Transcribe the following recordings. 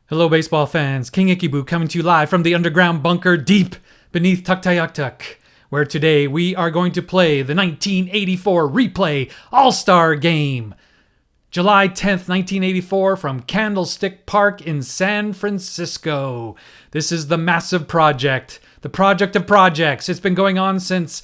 Hello, baseball fans. King Ikibu coming to you live from the underground bunker deep beneath Tuktoyaktuk, where today we are going to play the 1984 replay All-Star Game. July 10th, 1984, from Candlestick Park in San Francisco. This is the massive project, the project of projects. It's been going on since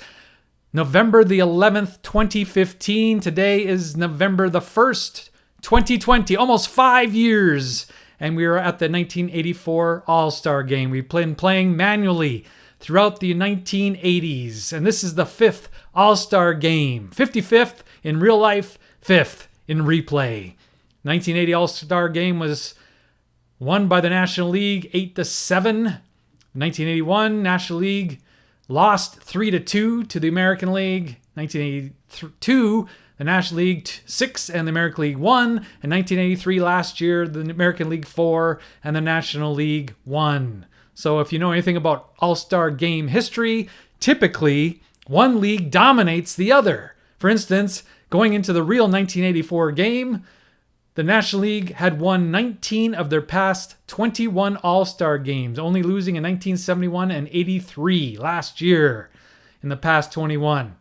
November the 11th, 2015. Today is November the 1st, 2020, almost 5 years. And we are at the 1984 All-Star Game. We've been playing manually throughout the 1980s. And this is the 5th All-Star Game. 55th in real life, 5th in replay. 1980 All-Star Game was won by the National League 8-7. 1981 National League lost 3-2 to the American League. 1982 the National League 6 and the American League 1. In 1983, last year, the American League 4 and the National League 1. So if you know anything about All-Star Game history, typically one league dominates the other. For instance, going into the real 1984 game, the National League had won 19 of their past 21 All-Star games, only losing in 1971 and 83 last year in the past 21.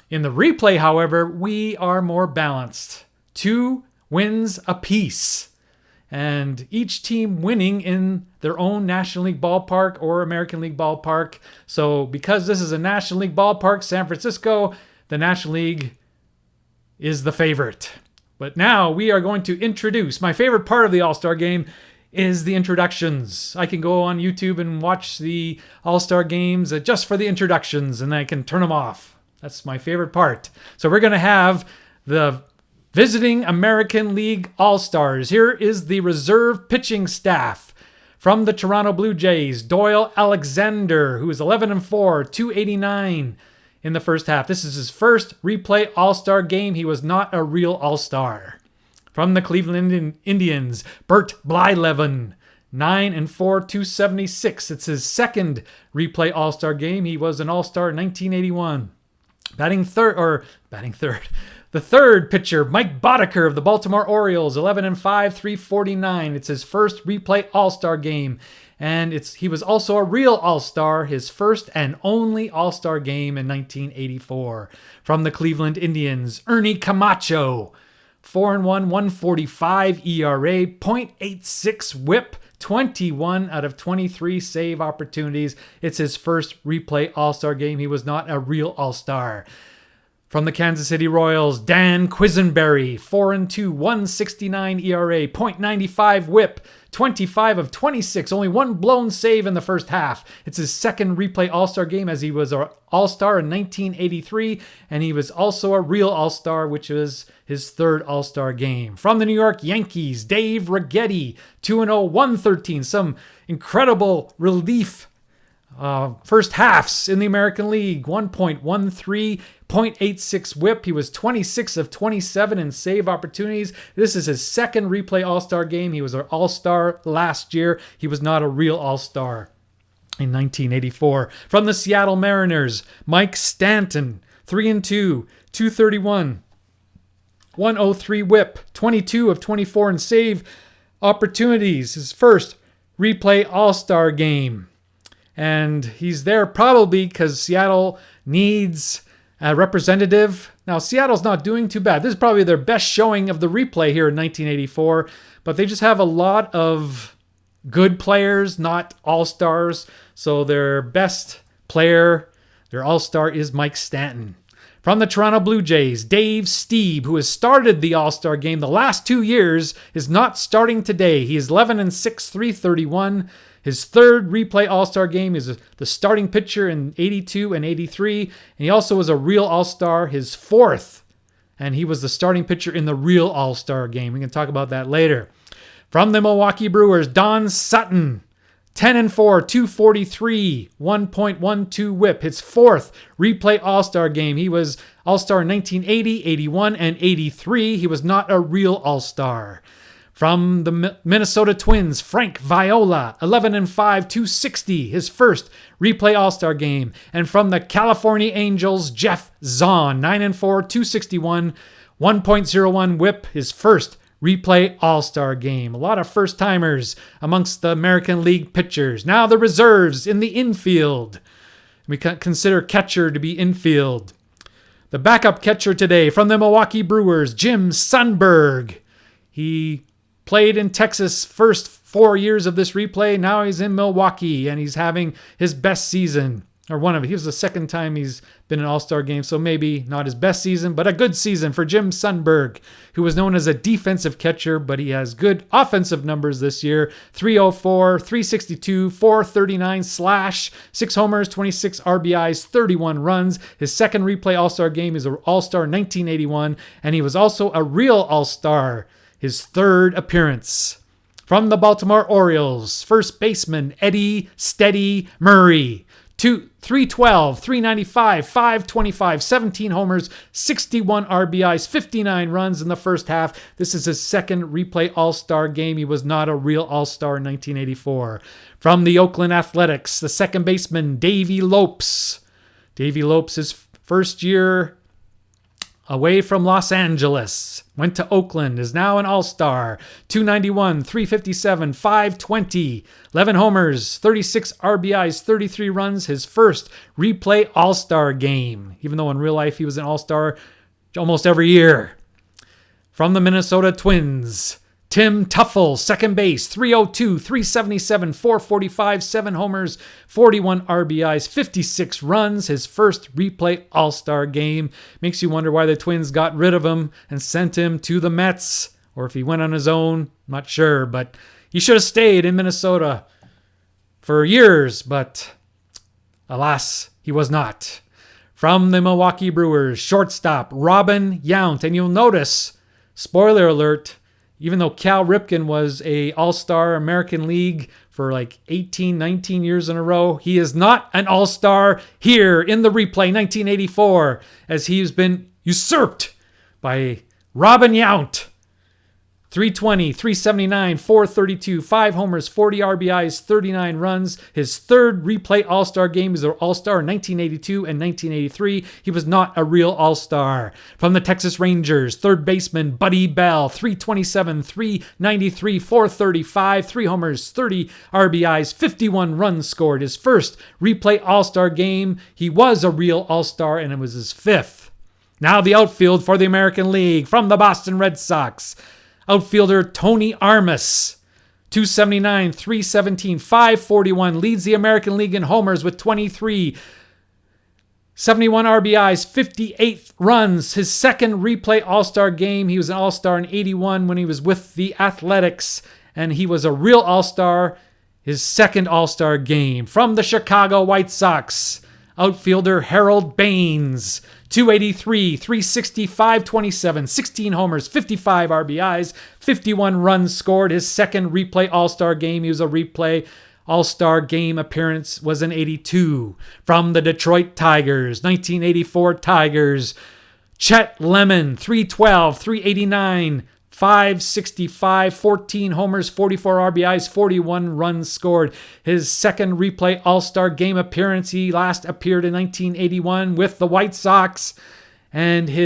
In the replay, however, we are more balanced. 2 wins apiece. And each team winning in their own National League ballpark or American League ballpark. So because this is a National League ballpark, San Francisco, the National League is the favorite. But now we are going to introduce, my favorite part of the All-Star Game is the introductions. I can go on YouTube and watch the All-Star Games just for the introductions, and I can turn them off. That's my favorite part. So we're going to have the visiting American League All-Stars. Here is the reserve pitching staff from the Toronto Blue Jays. Doyle Alexander, who is 11-4, 289 in the first half. This is his first replay All-Star game. He was not a real All-Star. From the Cleveland Indians, Bert Blyleven, 9-4, 276. It's his second replay All-Star game. He was an All-Star in 1981. Batting third. The third pitcher, Mike Boddicker of the Baltimore Orioles, 11-5, 349. It's his first replay All-Star game. And he was also a real All-Star, his first and only All-Star game in 1984. From the Cleveland Indians, Ernie Camacho, 4-1, 145 ERA, .86 whip, 21 out of 23 save opportunities. It's his first replay All-Star game. He was not a real All-Star. From the Kansas City Royals, Dan Quisenberry, 4-2, 169 ERA, .95 whip, 25 of 26, only one blown save in the first half. It's his second replay All-Star game, as he was an All-Star in 1983, and he was also a real All-Star, which was his third All-Star game. From the New York Yankees, Dave Righetti, 2-0, 113, some incredible relief first halves in the American League. 1.13, .86 whip. He was 26 of 27 in save opportunities. This is his second replay All-Star game. He was an All-Star last year. He was not a real All-Star in 1984. From the Seattle Mariners, Mike Stanton, 3-2, 231, 103 whip, 22 of 24 in save opportunities. His first replay All-Star game. And he's there probably because Seattle needs a representative. Now, Seattle's not doing too bad. This is probably their best showing of the replay here in 1984. But they just have a lot of good players, not all-stars. So their best player, their all-star, is Mike Stanton. From the Toronto Blue Jays, Dave Stieb, who has started the All-Star game the last 2 years, is not starting today. He is 11-6, 331. His third replay All-Star game is the starting pitcher in 82 and 83. And he also was a real All-Star, his fourth. And he was the starting pitcher in the real All-Star game. We can talk about that later. From the Milwaukee Brewers, Don Sutton, 10-4, 243, 1.12 whip. His fourth replay All-Star game. He was All-Star in 1980, 81, and 83. He was not a real All-Star. From the Minnesota Twins, Frank Viola, 11-5, 260, his first replay All-Star game. And from the California Angels, Jeff Zahn, 9-4, 261, 1.01 whip, his first Replay All-Star Game. A lot of first-timers amongst the American League pitchers. Now the reserves in the infield. We consider catcher to be infield. The backup catcher today from the Milwaukee Brewers, Jim Sundberg. He played in Texas first 4 years of this replay. Now he's in Milwaukee, and he's having his best season. Or one of it. He was the second time he's been in an All-Star game, so maybe not his best season, but a good season for Jim Sundberg, who was known as a defensive catcher, but he has good offensive numbers this year. 304, 362, 439 slash, 6 homers, 26 RBIs, 31 runs. His second replay All-Star game is an All-Star 1981, and he was also a real All-Star, his third appearance. From the Baltimore Orioles, first baseman Eddie Steady Murray. 312, 395, 525, 17 homers, 61 RBIs, 59 runs in the first half. This is his second replay All-Star game. He was not a real All-Star in 1984. From the Oakland Athletics, the second baseman Davey Lopes. Davey Lopes, his first year away from Los Angeles, went to Oakland, is now an All-Star. 291, 357, 520, 11 homers, 36 RBIs, 33 runs, his first replay All-Star game, even though in real life he was an All-Star almost every year. From the Minnesota Twins, Tim Tuffel, second base, 302, 377, 445, 7 homers, 41 RBIs, 56 runs, his first replay All-Star game. Makes you wonder why the Twins got rid of him and sent him to the Mets, or if he went on his own, not sure, but he should have stayed in Minnesota for years, but alas, he was not. From the Milwaukee Brewers, shortstop Robin Yount, and you'll notice, spoiler alert, even though Cal Ripken was a All-Star American League for like 18, 19 years in a row, he is not an All-Star here in the replay 1984, as he's been usurped by Robin Yount. 320, 379, 432, 5 homers, 40 RBIs, 39 runs. His third replay All-Star game is an All-Star in 1982 and 1983. He was not a real All-Star. From the Texas Rangers, third baseman Buddy Bell, 327, 393, 435, 3 homers, 30 RBIs, 51 runs scored. His first replay All-Star game, he was a real All-Star, and it was his fifth. Now the outfield for the American League from the Boston Red Sox. Outfielder Tony Armas, 279, 317, 541, leads the American League in homers with 23, 71 RBIs, 58 runs. His second replay All-Star game, he was an All-Star in 81 when he was with the Athletics, and he was a real All-Star, his second All-Star game. From the Chicago White Sox, outfielder Harold Baines, 283, 360, 527, 16 homers, 55 RBIs, 51 runs scored. His second replay All-Star game, he was a replay All-Star game appearance, was in 82. From the Detroit Tigers, 1984 Tigers, Chet Lemon, 312, 389, 565, 14 homers, 44 RBIs, 41 runs scored. His second replay All-Star game appearance, he last appeared in 1981 with the White Sox, and he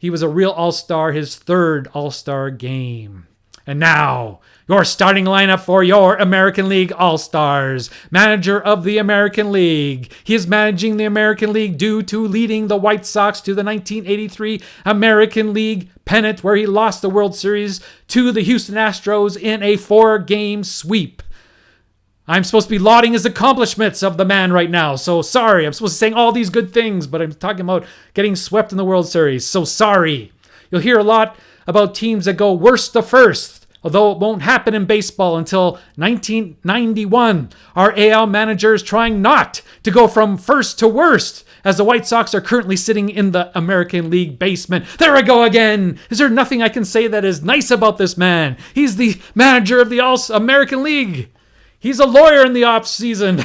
was a real All-Star, his third All-Star game. And now, your starting lineup for your American League All-Stars. Manager of the American League. He is managing the American League due to leading the White Sox to the 1983 American League pennant, where he lost the World Series to the Houston Astros in a 4-game sweep. I'm supposed to be lauding his accomplishments of the man right now, so sorry. I'm supposed to be saying all these good things, but I'm talking about getting swept in the World Series, so sorry. You'll hear a lot about teams that go worst to first, although it won't happen in baseball until 1991. Our AL manager is trying not to go from first to worst, as the White Sox are currently sitting in the American League basement. There I go again. Is there nothing I can say that is nice about this man? He's the manager of the American League. He's a lawyer in the off season.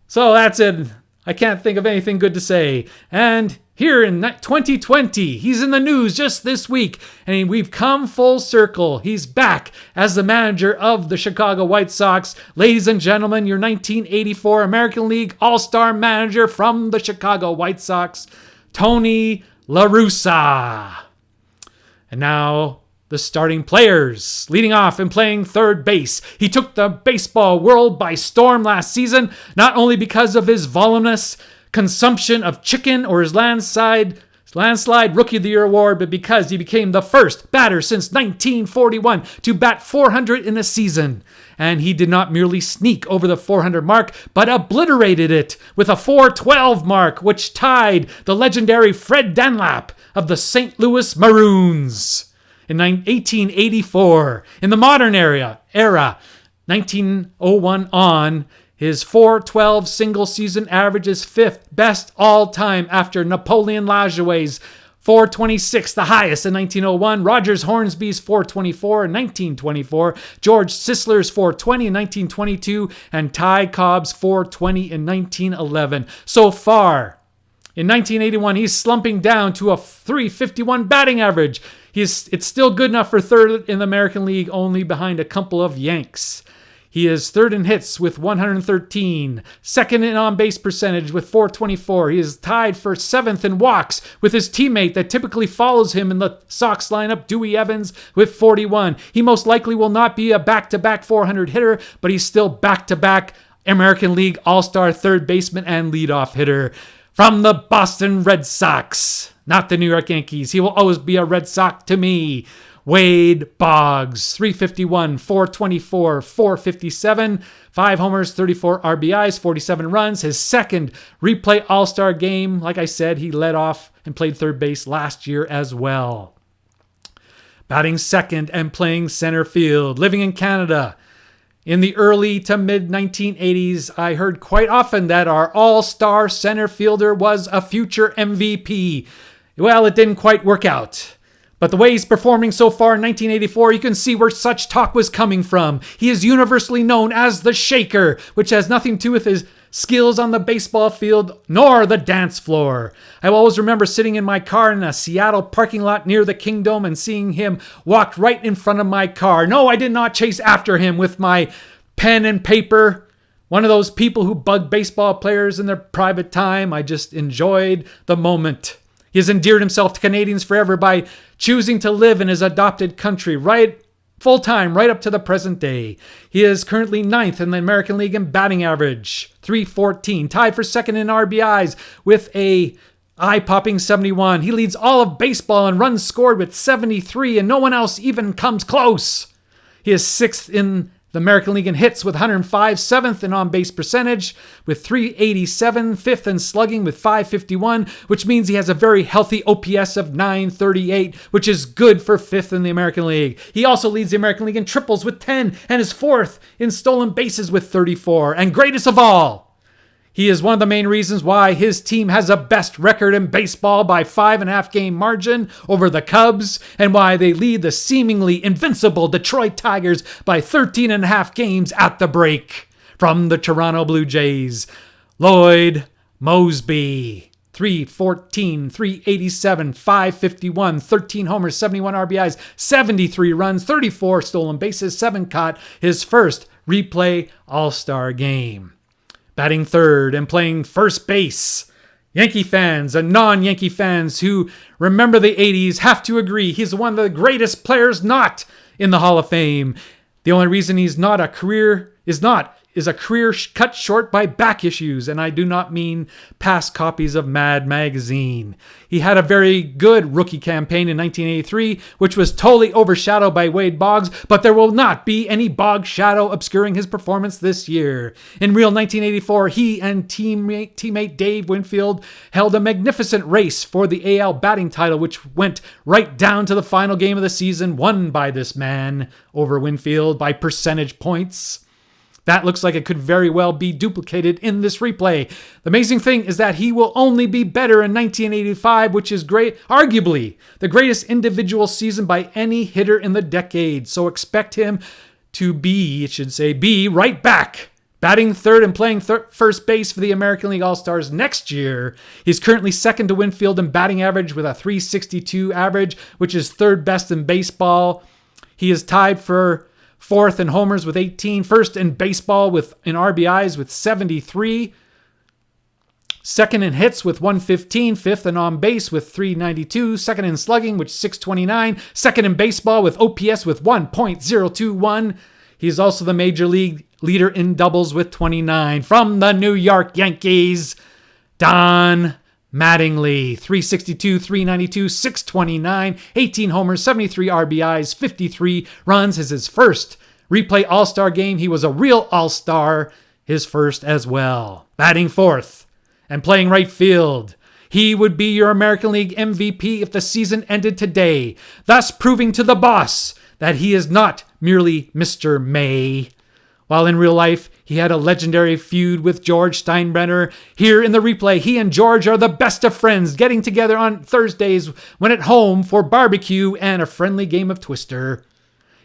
So that's it. I can't think of anything good to say. And here in 2020, he's in the news just this week, and we've come full circle. He's back as the manager of the Chicago White Sox. Ladies and gentlemen, your 1984 American League All-Star manager from the Chicago White Sox, Tony La Russa. And now, the starting players. Leading off and playing third base, he took the baseball world by storm last season, not only because of his voluminous consumption of chicken or his landslide Rookie of the Year award, but because he became the first batter since 1941 to bat 400 in a season. And he did not merely sneak over the 400 mark, but obliterated it with a 412 mark, which tied the legendary Fred Dunlap of the St. Louis Maroons. In 1884, in the modern era, 1901 on, his 412 single-season average is fifth best all-time after Napoleon Lajoie's 426, the highest in 1901, Rogers Hornsby's 424 in 1924, George Sisler's 420 in 1922, and Ty Cobb's 420 in 1911. So far, in 1981, he's slumping down to a 351 batting average. It's still good enough for third in the American League, only behind a couple of Yanks. He is third in hits with 113, second in on-base percentage with 424. He is tied for seventh in walks with his teammate that typically follows him in the Sox lineup, Dewey Evans, with 41. He most likely will not be a back-to-back 400 hitter, but he's still back-to-back American League All-Star third baseman and leadoff hitter from the Boston Red Sox, not the New York Yankees. He will always be a Red Sox to me. Wade Boggs, 351, 424, 457, 5 homers, 34 RBIs, 47 runs. His second replay All-Star game. Like I said, he led off and played third base last year as well. Batting second and playing center field. Living in Canada. In the early to mid-1980s, I heard quite often that our all-star center fielder was a future MVP. Well, it didn't quite work out. But the way he's performing so far in 1984, you can see where such talk was coming from. He is universally known as the Shaker, which has nothing to do with his skills on the baseball field nor the dance floor. I will always remember sitting in my car in a Seattle parking lot near the Kingdome and seeing him walk right in front of my car. No, I did not chase after him with my pen and paper. One of those people who bug baseball players in their private time. I just enjoyed the moment. He has endeared himself to Canadians forever by choosing to live in his adopted country right full-time, right up to the present day. He is currently 9th in the American League in batting average, 314, tied for second in RBIs with a eye-popping 71. He leads all of baseball in runs scored with 73, and no one else even comes close. He is 6th in the American League in hits with 105, 7th in on-base percentage with 387, 5th in slugging with 551, which means he has a very healthy OPS of 938, which is good for 5th in the American League. He also leads the American League in triples with 10 and is 4th in stolen bases with 34. And greatest of all, he is one of the main reasons why his team has a best record in baseball by 5.5 game margin over the Cubs, and why they lead the seemingly invincible Detroit Tigers by 13.5 games at the break. From the Toronto Blue Jays, Lloyd Moseby. 314, 387, 551, 13 homers, 71 RBIs, 73 runs, 34 stolen bases, 7 caught. His first replay All-Star game. Batting third and playing first base. Yankee fans and non-Yankee fans who remember the 80s have to agree he's one of the greatest players not in the Hall of Fame. The only reason he's not a career cut short by back issues, and I do not mean past copies of Mad Magazine. He had a very good rookie campaign in 1983, which was totally overshadowed by Wade Boggs, but there will not be any Boggs shadow obscuring his performance this year. In real 1984, he and teammate Dave Winfield held a magnificent race for the AL batting title, which went right down to the final game of the season, won by this man over Winfield by percentage points. That looks like it could very well be duplicated in this replay. The amazing thing is that he will only be better in 1985, which is great, arguably the greatest individual season by any hitter in the decade. So expect him to be right back, batting third and playing first base for the American League All-Stars next year. He's currently second to Winfield in batting average with a 362 average, which is third best in baseball. He is tied for 4th in homers with 18, 1st in baseball in RBIs with 73, second in hits with 115, fifth in on base with 392, second in slugging with 629, second in baseball with OPS with 1.021. He's also the major league leader in doubles with 29. From the New York Yankees, Don Mattingly, 362, 392, 629, 18 homers, 73 RBIs, 53 runs is his first replay All-Star game. He was a real All-Star, his first as well. Batting fourth and playing right field, he would be your American League MVP if the season ended today, thus proving to the boss that he is not merely Mr. May. While in real life, he had a legendary feud with George Steinbrenner. Here in the replay, he and George are the best of friends, getting together on Thursdays when at home for barbecue and a friendly game of Twister.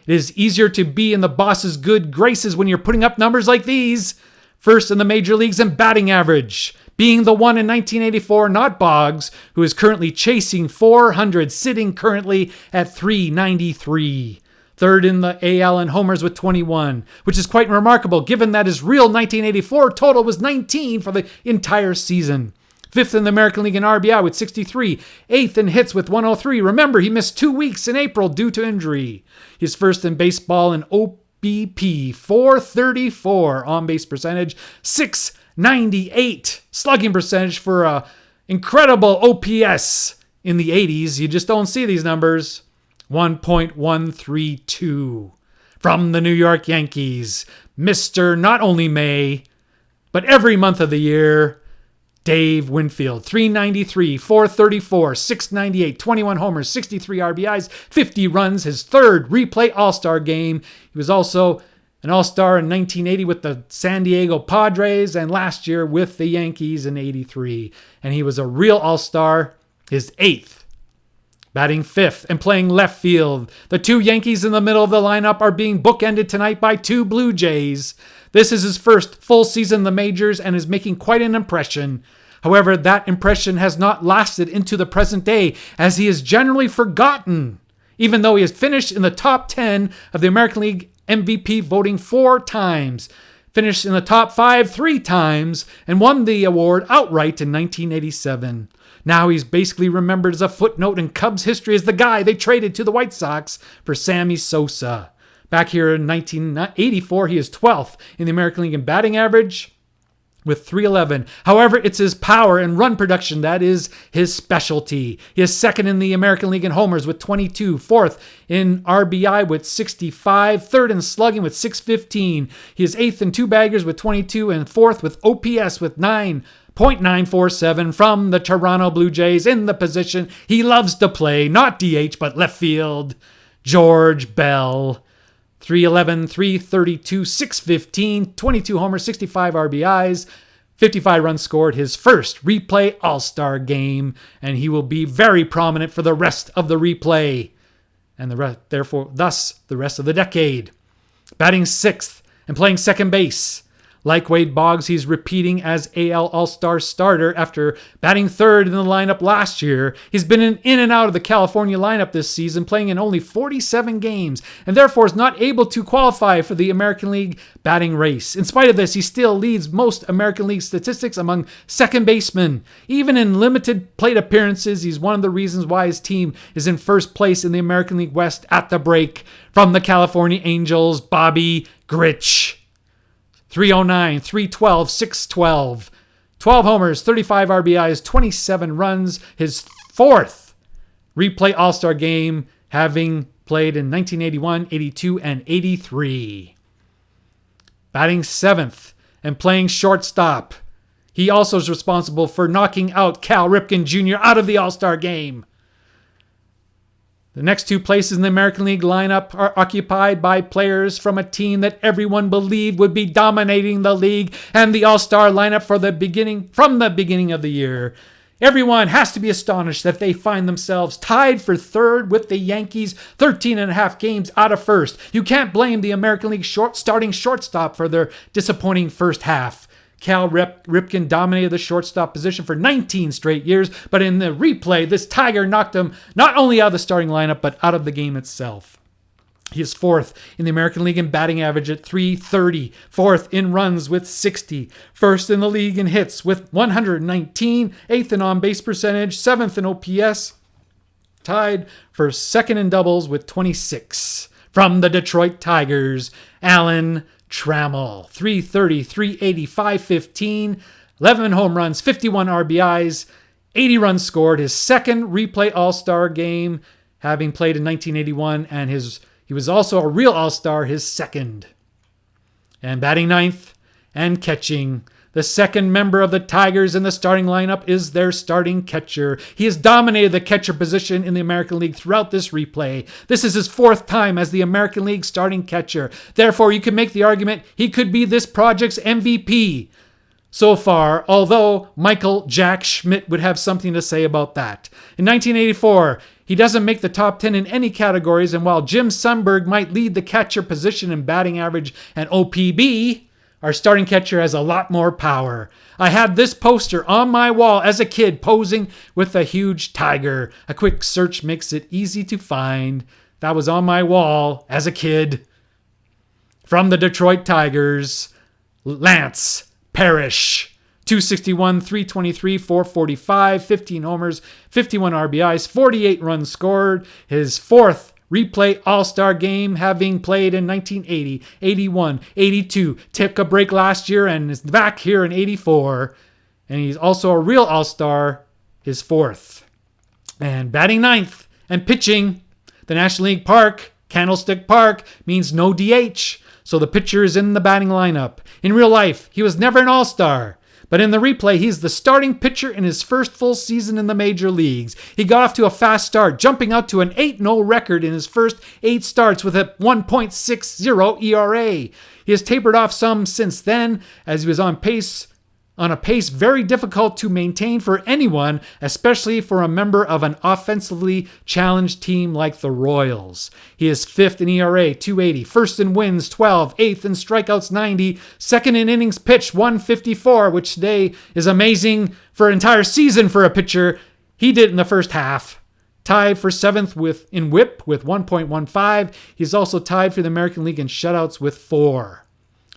It is easier to be in the boss's good graces when you're putting up numbers like these. First in the major leagues in batting average, being the one in 1984, not Boggs, who is currently chasing 400, sitting currently at 393. Third in the AL in homers with 21, which is quite remarkable given that his real 1984 total was 19 for the entire season. Fifth in the American League in RBI with 63. Eighth in hits with 103. Remember, he missed 2 weeks in April due to injury. He's first in baseball in OBP, 434 on-base percentage, 698 slugging percentage for a incredible OPS in the 80s. You just don't see these numbers. 1.132 from the New York Yankees, Mr. not only May, but every month of the year, Dave Winfield. 393, 434, 698, 21 homers, 63 RBIs, 50 runs, his third replay All-Star game. He was also an All-Star in 1980 with the San Diego Padres and last year with the Yankees in 83. And he was a real All-Star, his eighth. Batting fifth and playing left field, the two Yankees in the middle of the lineup are being bookended tonight by two Blue Jays. This is his first full season in the majors and is making quite an impression. However, that impression has not lasted into the present day, as he is generally forgotten, even though he has finished in the top 10 of the American League MVP voting 4 times, finished in the top 5 3 times, and won the award outright in 1987. Now he's basically remembered as a footnote in Cubs history as the guy they traded to the White Sox for Sammy Sosa. Back here in 1984, he is 12th in the American League in batting average with 311. However, it's his power and run production that is his specialty. He is second in the American League in homers with 22, fourth in RBI with 65, third in slugging with 615. He is eighth in two-baggers with 22 and fourth with OPS with 9.947 from the Toronto Blue Jays in the position he loves to play, not DH, but left field, George Bell. 311, 332, 615, 22 homers, 65 RBIs, 55 runs scored, his first replay All-Star game, and he will be very prominent for the rest of the replay, and thus the rest of the decade. Batting sixth and playing second base, like Wade Boggs, he's repeating as AL All-Star starter after batting third in the lineup last year. He's been in and out of the California lineup this season, playing in only 47 games, and therefore is not able to qualify for the American League batting race. In spite of this, he still leads most American League statistics among second basemen. Even in limited plate appearances, he's one of the reasons why his team is in first place in the American League West at the break. From the California Angels, Bobby Gritsch. 309, 312, 612, 12 homers, 35 RBIs, 27 runs, his fourth replay All-Star game, having played in 1981, 82, and 83. Batting seventh and playing shortstop. He also is responsible for knocking out Cal Ripken Jr. out of the All-Star game. The next two places in the American League lineup are occupied by players from a team that everyone believed would be dominating the league and the All-Star lineup from the beginning of the year. Everyone has to be astonished that they find themselves tied for third with the Yankees, 13 and a half games out of first. You can't blame the American League starting shortstop for their disappointing first half. Cal Ripken dominated the shortstop position for 19 straight years, but in the replay, this Tiger knocked him not only out of the starting lineup, but out of the game itself. He is fourth in the American League in batting average at .330, fourth in runs with 60, first in the league in hits with 119, eighth in on-base percentage, seventh in OPS, tied for second in doubles with 26. From the Detroit Tigers, Alan Trammell, .330, .380, .515, 11 home runs, 51 RBIs, 80 runs scored, his second replay All-Star game, having played in 1981, and he was also a real All-Star, his second. And batting ninth and catching, the second member of the Tigers in the starting lineup is their starting catcher. He has dominated the catcher position in the American League throughout this replay. This is his fourth time as the American League starting catcher. Therefore, you can make the argument he could be this project's MVP so far, although Michael Jack Schmidt would have something to say about that. In 1984, he doesn't make the top 10 in any categories, and while Jim Samberg might lead the catcher position in batting average and OPB, our starting catcher has a lot more power. I had this poster on my wall as a kid posing with a huge tiger. A quick search makes it easy to find. That was on my wall as a kid. From the Detroit Tigers, Lance Parrish. 261, 323, 445, 15 homers, 51 RBIs, 48 runs scored. His fourth replay All-Star game, having played in 1980, 81, 82, took a break last year and is back here in 84. And he's also a real All-Star, his fourth. And batting ninth and pitching, the National League Park, Candlestick Park, means no DH. So the pitcher is in the batting lineup. In real life, he was never an All-Star. But in the replay, he's the starting pitcher in his first full season in the major leagues. He got off to a fast start, jumping out to an 8-0 record in his first 8 starts with a 1.60 ERA. He has tapered off some since then, as he was on a pace very difficult to maintain for anyone, especially for a member of an offensively challenged team like the Royals. He is fifth in ERA, 280, first in wins, 12, eighth in strikeouts, 90, second in innings pitched, 154, which today is amazing for an entire season for a pitcher. He did it in the first half. Tied for seventh in WHIP with 1.15. He's also tied for the American League in shutouts with 4.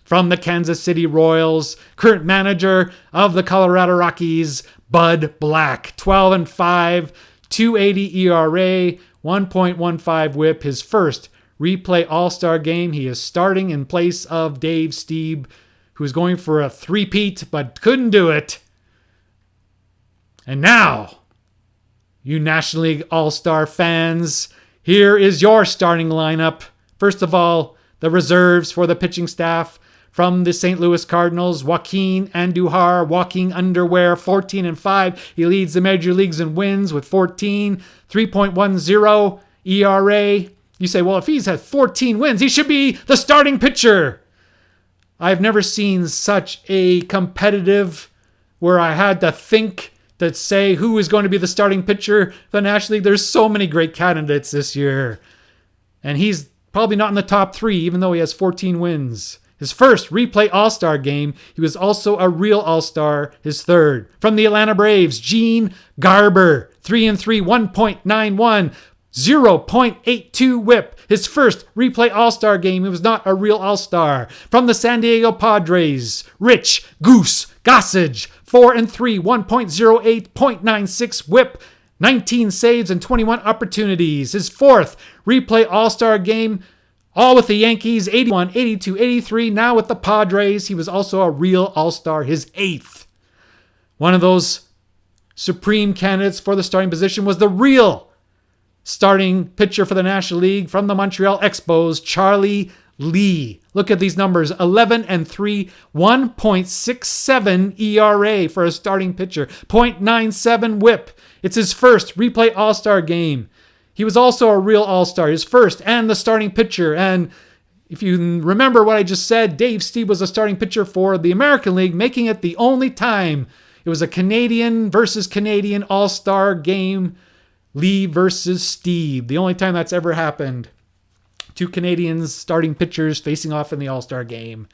From the Kansas City Royals, current manager of the Colorado Rockies, Bud Black. 12-5, 280 ERA, 1.15 WHIP. His first replay All-Star game. He is starting in place of Dave Stieb, who is going for a three-peat but couldn't do it. And now, you National League All-Star fans, here is your starting lineup. First of all, the reserves for the pitching staff. From the St. Louis Cardinals, Joaquin Andujar, walking underwear, 14-5. He leads the major leagues in wins with 14, 3.10 ERA. You say, well, if he's had 14 wins, he should be the starting pitcher. I've never seen such a competitive where I had to think to say who is going to be the starting pitcher for the National League. There's so many great candidates this year. And he's probably not in the top 3, even though he has 14 wins. His first replay All-Star game, he was also a real All-Star, his third. From the Atlanta Braves, Gene Garber, 3-3, 1.91, 0.82 WHIP. His first replay All-Star game, he was not a real All-Star. From the San Diego Padres, Rich Goose Gossage, 4-3, 1.08, 0.96 WHIP. 19 saves and 21 opportunities. His fourth replay All-Star game, all with the Yankees, 81, 82, 83. Now with the Padres, he was also a real All-Star, his 8th. One of those supreme candidates for the starting position was the real starting pitcher for the National League from the Montreal Expos, Charlie Lee. Look at these numbers, 11-3, 1.67 ERA for a starting pitcher, 0.97 WHIP. It's his first replay All-Star game. He was also a real All-Star, his first, and the starting pitcher. And if you remember what I just said, Dave Stieb was a starting pitcher for the American League, making it the only time it was a Canadian versus Canadian All-Star game, Lee versus Stieb. The only time that's ever happened. 2 Canadians starting pitchers facing off in the All-Star game.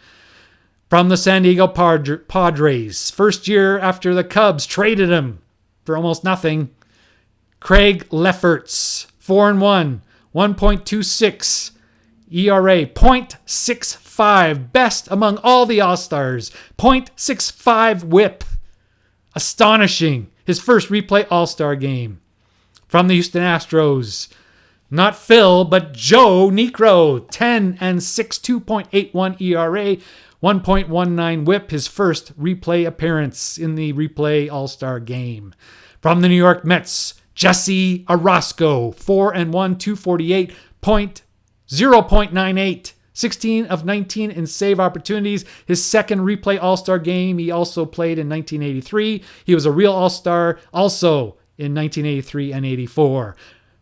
From the San Diego Padres, first year after the Cubs traded him for almost nothing, Craig Lefferts, 4-1, 1.26 ERA, .65, best among all the All-Stars. .65 whip. Astonishing. His first replay All-Star game. From the Houston Astros, not Phil, but Joe Niekro, 10-6, 2.81 ERA, 1.19 whip, his first replay appearance in the replay All-Star game. From the New York Mets, Jesse Orosco, 4-1, 248, 0.98, 16 of 19 in save opportunities. His second replay All-Star game, he also played in 1983. He was a real All-Star also in 1983 and 84.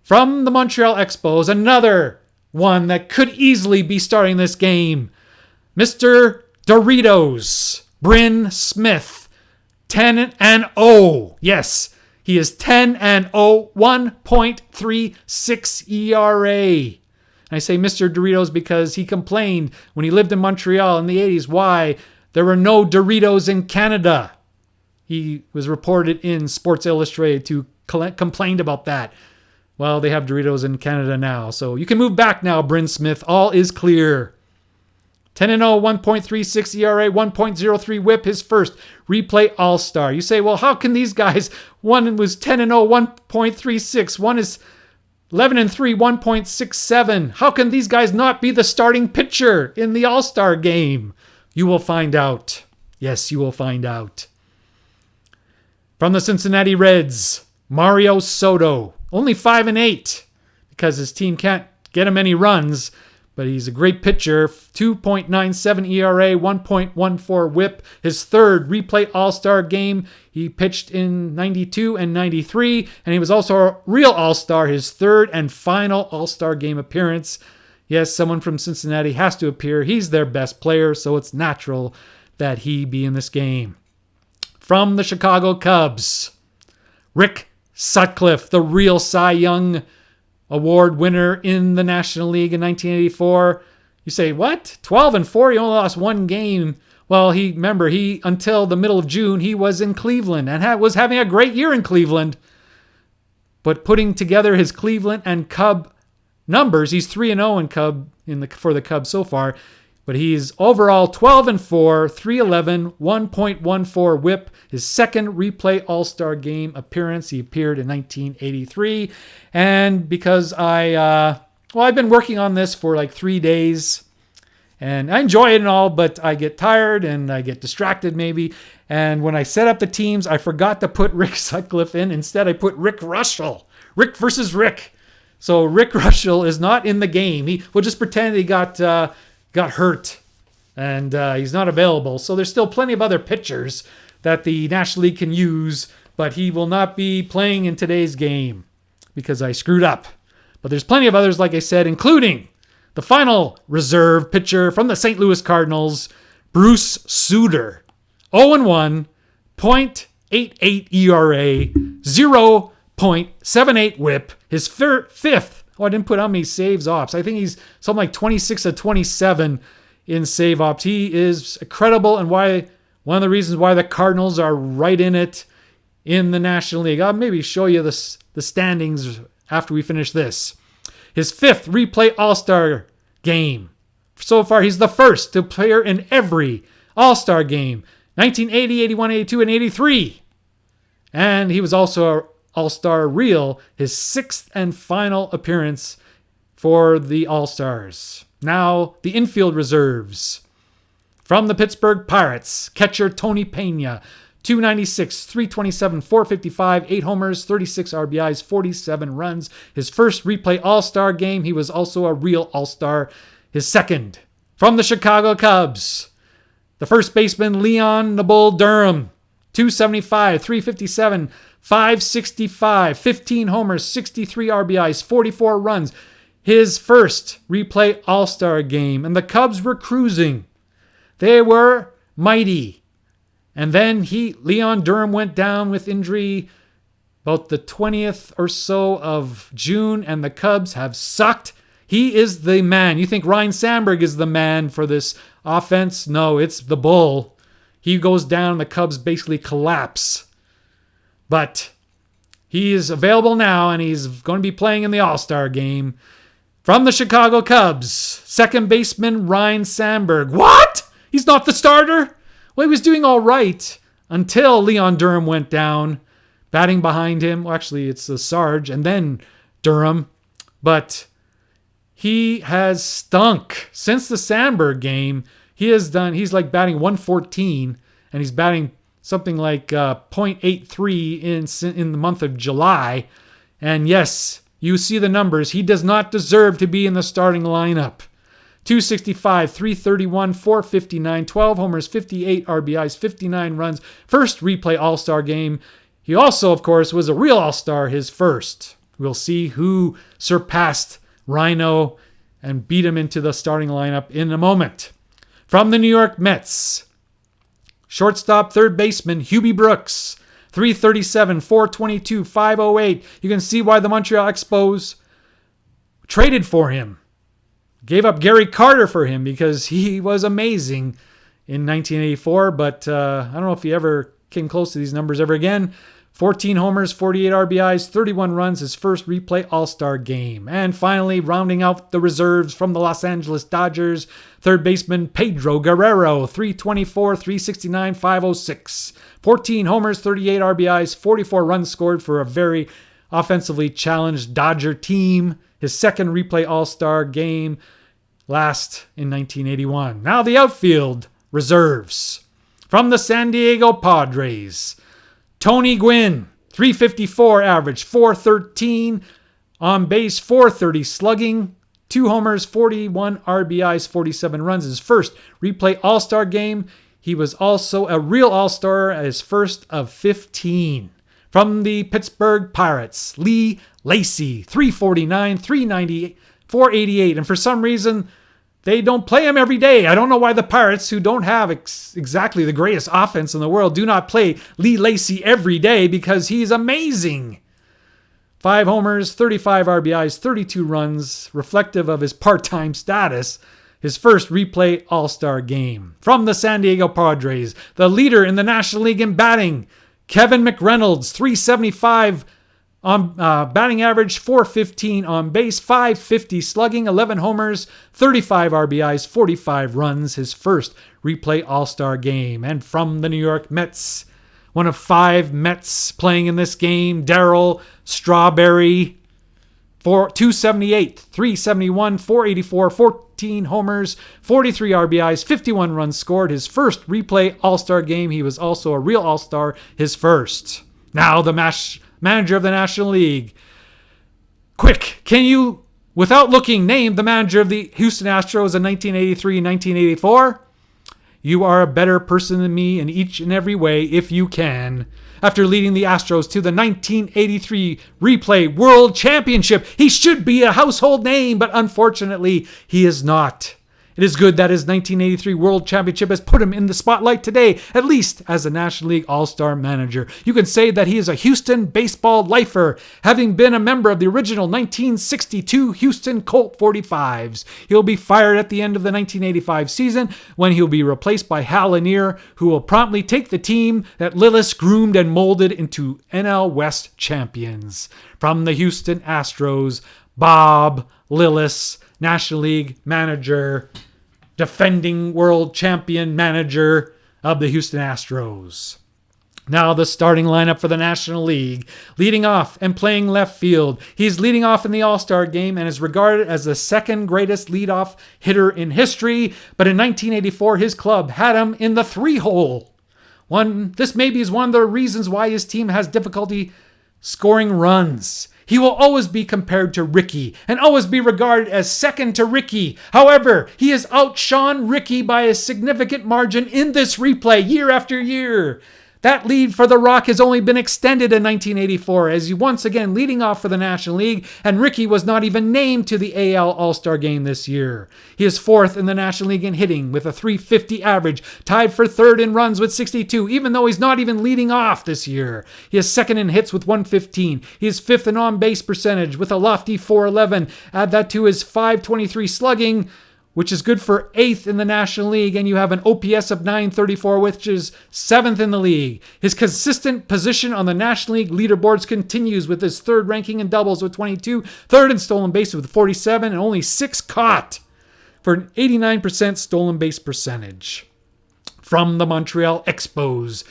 From the Montreal Expos, another one that could easily be starting this game. Mr. Doritos, Bryn Smith, 10-0. Yes, he is 10-0, 1.36 ERA. I say Mr. Doritos because he complained when he lived in Montreal in the 80s why there were no Doritos in Canada. He was reported in Sports Illustrated to complained about that. Well, they have Doritos in Canada now, so you can move back now, Bryn Smith. All is clear. 10-0, 1.36 ERA, 1.03 whip, his first replay All-Star. You say, well, how can th0 guys, one was 10-0, 1.36, one is 11-3, 1.67. How can these guys not be the starting pitcher in the All-Star game? You will find out. Yes, you will find out. From the Cincinnati Reds, Mario Soto, only 5-8 because his team can't get him any runs, but he's a great pitcher. 2.97 ERA, 1.14 whip. His third replay All-Star game. He pitched in 92 and 93, and he was also a real All-Star, his third and final All-Star game appearance. Yes, someone from Cincinnati has to appear. He's their best player, so it's natural that he be in this game. From the Chicago Cubs, Rick Sutcliffe, the real Cy Young Award winner in the National League in 1984. You say, what? 12-4? He only lost one game. Well, he until the middle of June, he was in Cleveland and was having a great year in Cleveland. But putting together his Cleveland and Cub numbers, he's 3-0 for the Cubs so far. But he's overall 12-4, 311, 1.14 whip. His second replay All-Star game appearance. He appeared in 1983. And because I've been working on this for like 3 days. And I enjoy it and all, but I get tired and I get distracted maybe. And when I set up the teams, I forgot to put Rick Sutcliffe in. Instead, I put Rick Russell. Rick versus Rick. So Rick Russell is not in the game. We'll just pretend he got hurt and he's not available. So there's still plenty of other pitchers that the National League can use, but he will not be playing in today's game because I screwed up. But there's plenty of others, like I said, including the final reserve pitcher from the St. Louis Cardinals, Bruce Sutter. 0-1, .88 ERA, 0.78 whip. His fifth. Oh, I didn't put how many saves ops. I think he's something like 26-27 in save ops. He is incredible and one of the reasons why the Cardinals are right in it in the National League. I'll maybe show you the standings after we finish this. His fifth replay All-Star game. So far, he's the first to appear in every All-Star game. 1980, 81, 82, and 83. And he was also All-Star real, his sixth and final appearance for the All-Stars. Now, the infield reserves. From the Pittsburgh Pirates, catcher Tony Pena, 296, 327, 455, 8 homers, 36 RBIs, 47 runs. His first replay All-Star game, he was also a real All-Star. His second. From the Chicago Cubs, the first baseman Leon "The Bull" Durham, 275, 357, 565, 15 homers, 63 RBIs, 44 runs. His first replay All-Star game. And the Cubs were cruising. They were mighty. And then Leon Durham went down with injury about the 20th or so of June, and the Cubs have sucked. He is the man. You think Ryan Samberg is the man for this offense? No, it's the Bull. He goes down, the Cubs basically collapse. But he is available now, and he's going to be playing in the All-Star game. From the Chicago Cubs, second baseman Ryne Samberg. What? He's not the starter? Well, he was doing all right until Leon Durham went down. Batting behind him, well, actually it's Sarge and then Durham. But he has stunk since the Samberg game. He's like batting 114, and he's batting something like .83 in the month of July. And yes, you see the numbers. He does not deserve to be in the starting lineup. 265, 331, 459, 12 homers, 58 RBIs, 59 runs. First replay All-Star game. He also, of course, was a real All-Star, his first. We'll see who surpassed Rhino and beat him into the starting lineup in a moment. From the New York Mets, shortstop, third baseman, Hubie Brooks. 337, 422, 508. You can see why the Montreal Expos traded for him. Gave up Gary Carter for him because he was amazing in 1984, but I don't know if he ever came close to these numbers ever again. 14 homers, 48 RBIs, 31 runs, his first replay All-Star game. And finally, rounding out the reserves from the Los Angeles Dodgers, third baseman Pedro Guerrero, 324, 369, 506. 14 homers, 38 RBIs, 44 runs scored for a very offensively challenged Dodger team. His second replay All-Star game, last in 1981. Now the outfield reserves. From the San Diego Padres, Tony Gwynn, 354 average, 413 on base, 430 slugging, 2 homers, 41 RBIs, 47 runs. His first replay All-Star game. He was also a real All-Star, his first of 15. From the Pittsburgh Pirates, Lee Lacy, 349, 398, 488. And for some reason, they don't play him every day. I don't know why the Pirates, who don't have exactly the greatest offense in the world, do not play Lee Lacy every day because he's amazing. 5 homers, 35 RBIs, 32 runs, reflective of his part-time status. His first replay All-Star game. From the San Diego Padres, the leader in the National League in batting, Kevin McReynolds, 375 on batting average, 415 on base, 550 slugging, 11 homers, 35 RBIs, 45 runs, his first replay All-Star game. And from the New York Mets, one of 5 Mets playing in this game, Darryl Strawberry, 278, 371, 484, 14 homers, 43 RBIs, 51 runs scored. His first replay All-Star game. He was also a real All-Star, his first. Now the manager of the National League. Quick, can you, without looking, name the manager of the Houston Astros in 1983 and 1984? You are a better person than me in each and every way if you can. After leading the Astros to the 1983 Replay World Championship, he should be a household name, but unfortunately, he is not. It is good that his 1983 World Championship has put him in the spotlight today, at least as a National League All-Star manager. You can say that he is a Houston baseball lifer, having been a member of the original 1962 Houston Colt 45s. He'll be fired at the end of the 1985 season when he'll be replaced by Hal Lanier, who will promptly take the team that Lillis groomed and molded into NL West champions. From the Houston Astros, Bob Lillis, National League manager, defending world champion manager of the Houston Astros. Now the starting lineup for the National League. Leading off and playing left field. He's leading off in the All-Star game and is regarded as the second greatest leadoff hitter in history. But in 1984, his club had him in the 3-hole. This maybe is one of the reasons why his team has difficulty scoring runs. He will always be compared to Rickey and always be regarded as second to Rickey. However, he has outshone Rickey by a significant margin in this replay year after year. That lead for The Rock has only been extended in 1984 as he once again leading off for the National League, and Rickey was not even named to the AL All-Star game this year. He is 4th in the National League in hitting with a .350 average, tied for 3rd in runs with 62, even though he's not even leading off this year. He is 2nd in hits with 115. He is 5th in on-base percentage with a lofty .411. Add that to his .523 slugging, which is good for 8th in the National League, and you have an OPS of 934, which is 7th in the league. His consistent position on the National League leaderboards continues with his 3rd ranking in doubles with 22, 3rd in stolen bases with 47, and only 6 caught for an 89% stolen base percentage. From the Montreal Expos,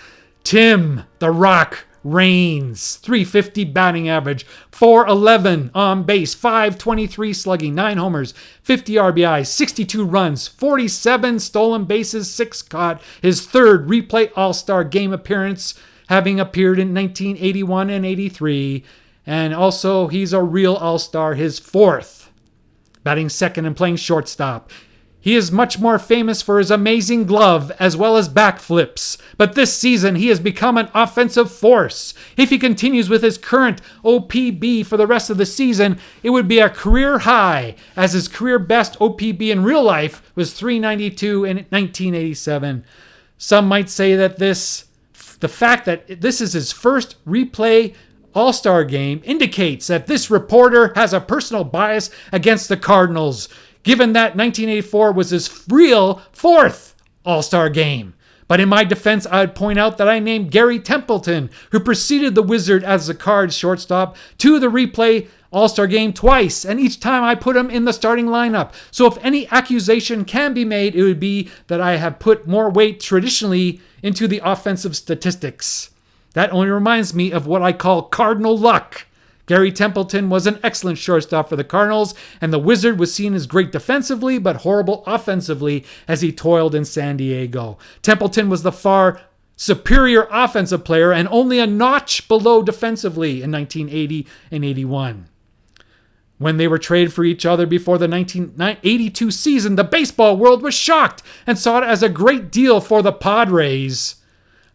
Tim the Rock Raines, 350 batting average, 411 on base, 523 slugging, 9 homers, 50 RBIs, 62 runs, 47 stolen bases, 6 caught. His 3rd replay All-Star game appearance, having appeared in 1981 and 83. And also, he's a real All-Star, his 4th. Batting 2nd and playing shortstop. He is much more famous for his amazing glove as well as backflips, but this season he has become an offensive force. If he continues with his current OPB for the rest of the season, it would be a career high, as his career best OPB in real life was .392 in 1987. Some might say that the fact that this is his first replay All-Star game indicates that this reporter has a personal bias against the Cardinals, given that 1984 was his real 4th All-Star game. But in my defense, I would point out that I named Gary Templeton, who preceded the Wizard as the Cards shortstop, to the replay All-Star game twice, and each time I put him in the starting lineup. So if any accusation can be made, it would be that I have put more weight traditionally into the offensive statistics. That only reminds me of what I call Cardinal luck. Gary Templeton was an excellent shortstop for the Cardinals, and the Wizard was seen as great defensively but horrible offensively as he toiled in San Diego. Templeton was the far superior offensive player and only a notch below defensively in 1980 and 81. When they were traded for each other before the 1982 season, the baseball world was shocked and saw it as a great deal for the Padres.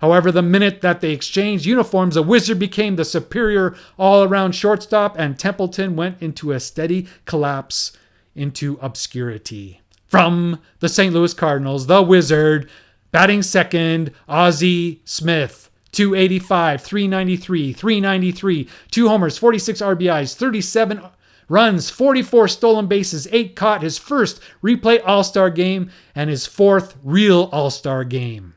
However, the minute that they exchanged uniforms, the Wizard became the superior all-around shortstop, and Templeton went into a steady collapse into obscurity. From the St. Louis Cardinals, the Wizard, batting 2nd, Ozzie Smith, 285, 393, 393, 2 homers, 46 RBIs, 37 runs, 44 stolen bases, 8 caught, his first replay All-Star game and his 4th real All-Star game.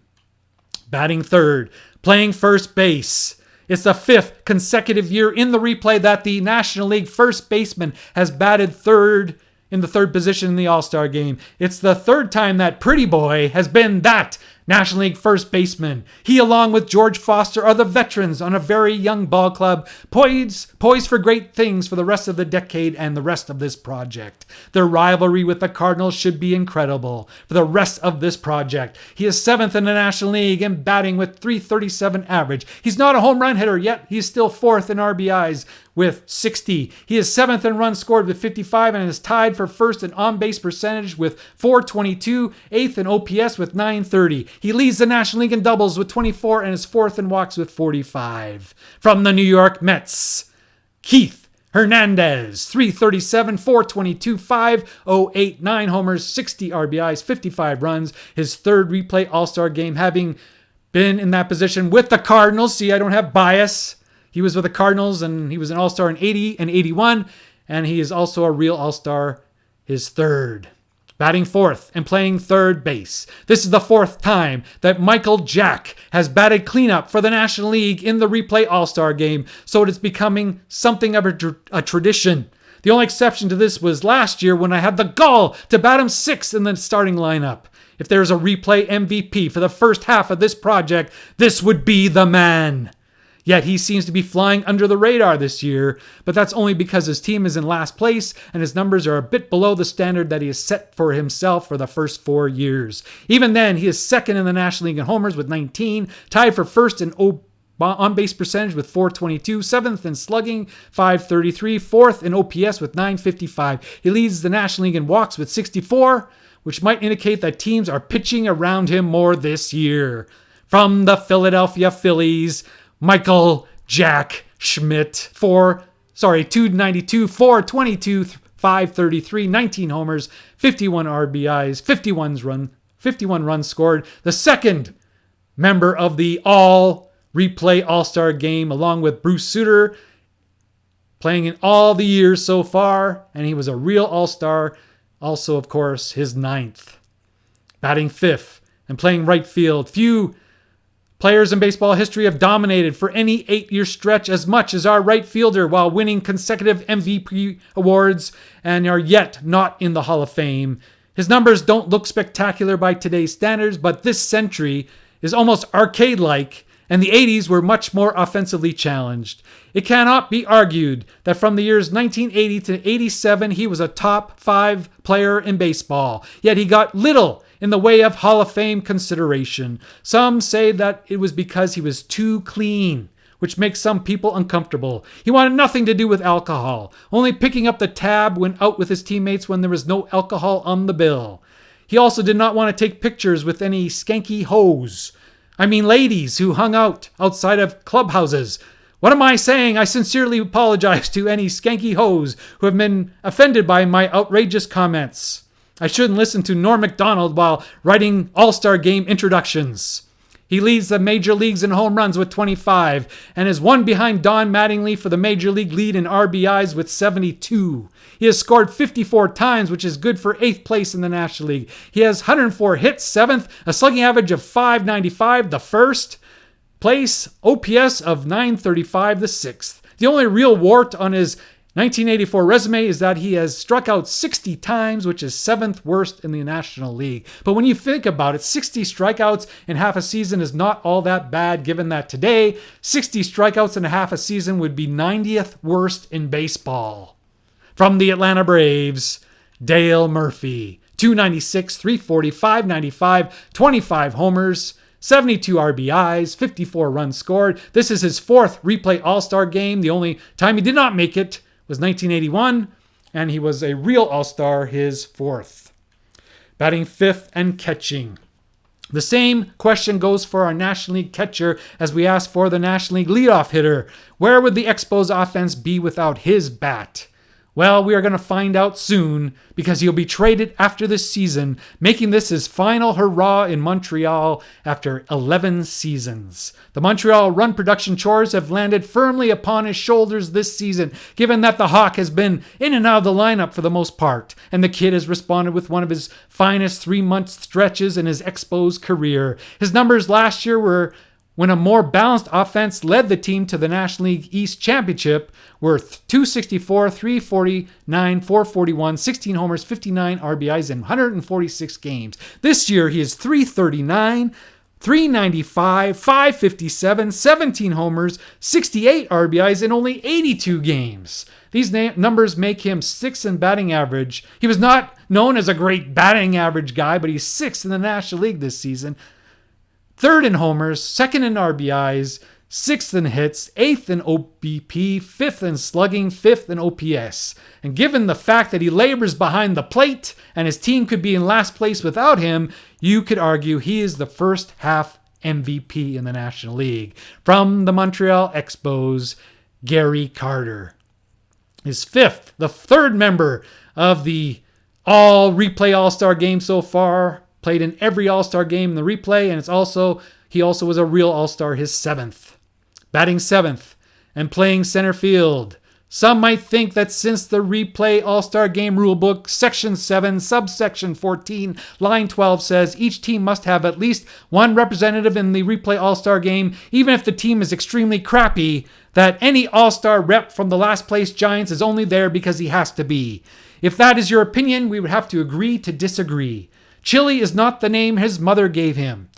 Batting 3rd, playing first base. It's the 5th consecutive year in the replay that the National League first baseman has batted 3rd in the 3rd position in the All-Star game. It's the 3rd time that Pretty Boy has been that National League first baseman. He, along with George Foster, are the veterans on a very young ball club, poised for great things for the rest of the decade and the rest of this project. Their rivalry with the Cardinals should be incredible for the rest of this project. He is 7th in the National League in batting with .337 average. He's not a home run hitter, yet he's still 4th in RBIs with 60. He is 7th in runs scored with 55 and is tied for 1st in on-base percentage with .422, 8th in OPS with .930. He leads the National League in doubles with 24 and is 4th in walks with 45. From the New York Mets, Keith Hernandez, 337, 422, 508, 9 homers, 60 RBIs, 55 runs. His 3rd replay All-Star game, having been in that position with the Cardinals. See, I don't have bias. He was with the Cardinals and he was an All-Star in 80 and 81, and he is also a real All-Star, his 3rd. Batting 4th and playing 3rd base. This is the 4th time that Michael Jack has batted cleanup for the National League in the replay All-Star game, so it is becoming something of a tradition. The only exception to this was last year when I had the gall to bat him 6th in the starting lineup. If there's a replay MVP for the first half of this project, this would be the man. Yet he seems to be flying under the radar this year, but that's only because his team is in last place and his numbers are a bit below the standard that he has set for himself for the first 4 years. Even then, he is 2nd in the National League in homers with 19, tied for 1st in on-base percentage with .422, 7th in slugging, .533, 4th in OPS with .955. He leads the National League in walks with 64, which might indicate that teams are pitching around him more this year. From the Philadelphia Phillies, Michael Jack Schmidt, 292, 422, 533, 19 homers, 51 RBIs, 51 runs scored. The 2nd member of the all-replay All-Star game, along with Bruce Sutter, playing in all the years so far, and he was a real All-Star Also, of course, his 9th. Batting 5th and playing right field. Few players in baseball history have dominated for any 8-year stretch as much as our right fielder while winning consecutive MVP awards and are yet not in the Hall of Fame. His numbers don't look spectacular by today's standards, but this century is almost arcade-like, and the 80s were much more offensively challenged. It cannot be argued that from the years 1980 to 87, he was a top 5 player in baseball, yet he got little in the way of Hall of Fame consideration. Some say that it was because he was too clean, which makes some people uncomfortable. He wanted nothing to do with alcohol, only picking up the tab when out with his teammates when there was no alcohol on the bill. He also did not want to take pictures with any skanky hoes. I mean ladies who hung out outside of clubhouses. What am I saying? I sincerely apologize to any skanky hoes who have been offended by my outrageous comments. I shouldn't listen to Norm Macdonald while writing All-Star Game introductions. He leads the major leagues in home runs with 25 and is one behind Don Mattingly for the major league lead in RBIs with 72. He has scored 54 times, which is good for 8th place in the National League. He has 104 hits, 7th, a slugging average of .595, the 1st place, OPS of .935, the 6th. The only real wart on his 1984 resume is that he has struck out 60 times, which is 7th worst in the National League. But when you think about it, 60 strikeouts in half a season is not all that bad, given that today, 60 strikeouts in a half a season would be 90th worst in baseball. From the Atlanta Braves, Dale Murphy, 296, 340, 595, 25 homers, 72 RBIs, 54 runs scored. This is his 4th replay All-Star game. The only time he did not make it was 1981, and he was a real All-Star, his 4th. Batting 5th and catching. The same question goes for our National League catcher as we asked for the National League leadoff hitter. Where would the Expos offense be without his bat? Well, we are going to find out soon because he'll be traded after this season, making this his final hurrah in Montreal after 11 seasons. The Montreal run production chores have landed firmly upon his shoulders this season, given that the Hawk has been in and out of the lineup for the most part, and the kid has responded with one of his finest 3-month stretches in his Expos career. His numbers last year were when a more balanced offense led the team to the National League East Championship, were 264, 349, 441, 16 homers, 59 RBIs in 146 games. This year, he is 339, 395, 557, 17 homers, 68 RBIs in only 82 games. These numbers make him 6th in batting average. He was not known as a great batting average guy, but he's 6th in the National League this season. 3rd in homers, 2nd in RBIs, 6th in hits, 8th in OBP, 5th in slugging, 5th in OPS. And given the fact that he labors behind the plate and his team could be in last place without him, you could argue he is the first half MVP in the National League. From the Montreal Expos, Gary Carter is 5th, the 3rd member of the all-replay All-Star game so far. Played in every All-Star game in the replay, and he also was a real All-Star, his 7th. Batting 7th and playing center field. Some might think that since the replay All-Star game rulebook, Section 7, subsection 14, line 12 says each team must have at least one representative in the replay All-Star game, even if the team is extremely crappy, that any All-Star rep from the last place Giants is only there because he has to be. If that is your opinion, we would have to agree to disagree. Chili is not the name his mother gave him.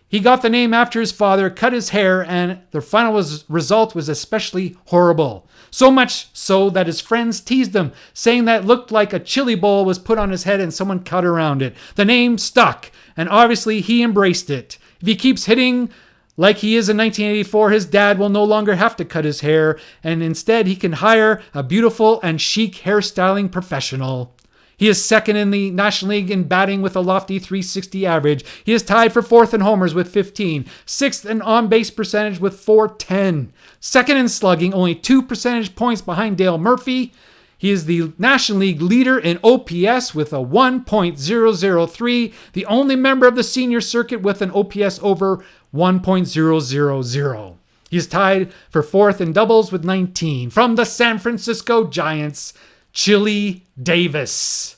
He got the name after his father cut his hair, and the final result was especially horrible. So much so that his friends teased him, saying that it looked like a chili bowl was put on his head and someone cut around it. The name stuck, and obviously he embraced it. If he keeps hitting like he is in 1984, his dad will no longer have to cut his hair, and instead he can hire a beautiful and chic hairstyling professional. He is 2nd in the National League in batting with a lofty .360 average. He is tied for 4th in homers with 15. 6th in on-base percentage with .410. 2nd in slugging, only 2 percentage points behind Dale Murphy. He is the National League leader in OPS with a 1.003, the only member of the senior circuit with an OPS over 1.000. He is tied for 4th in doubles with 19. From the San Francisco Giants, Chili Davis,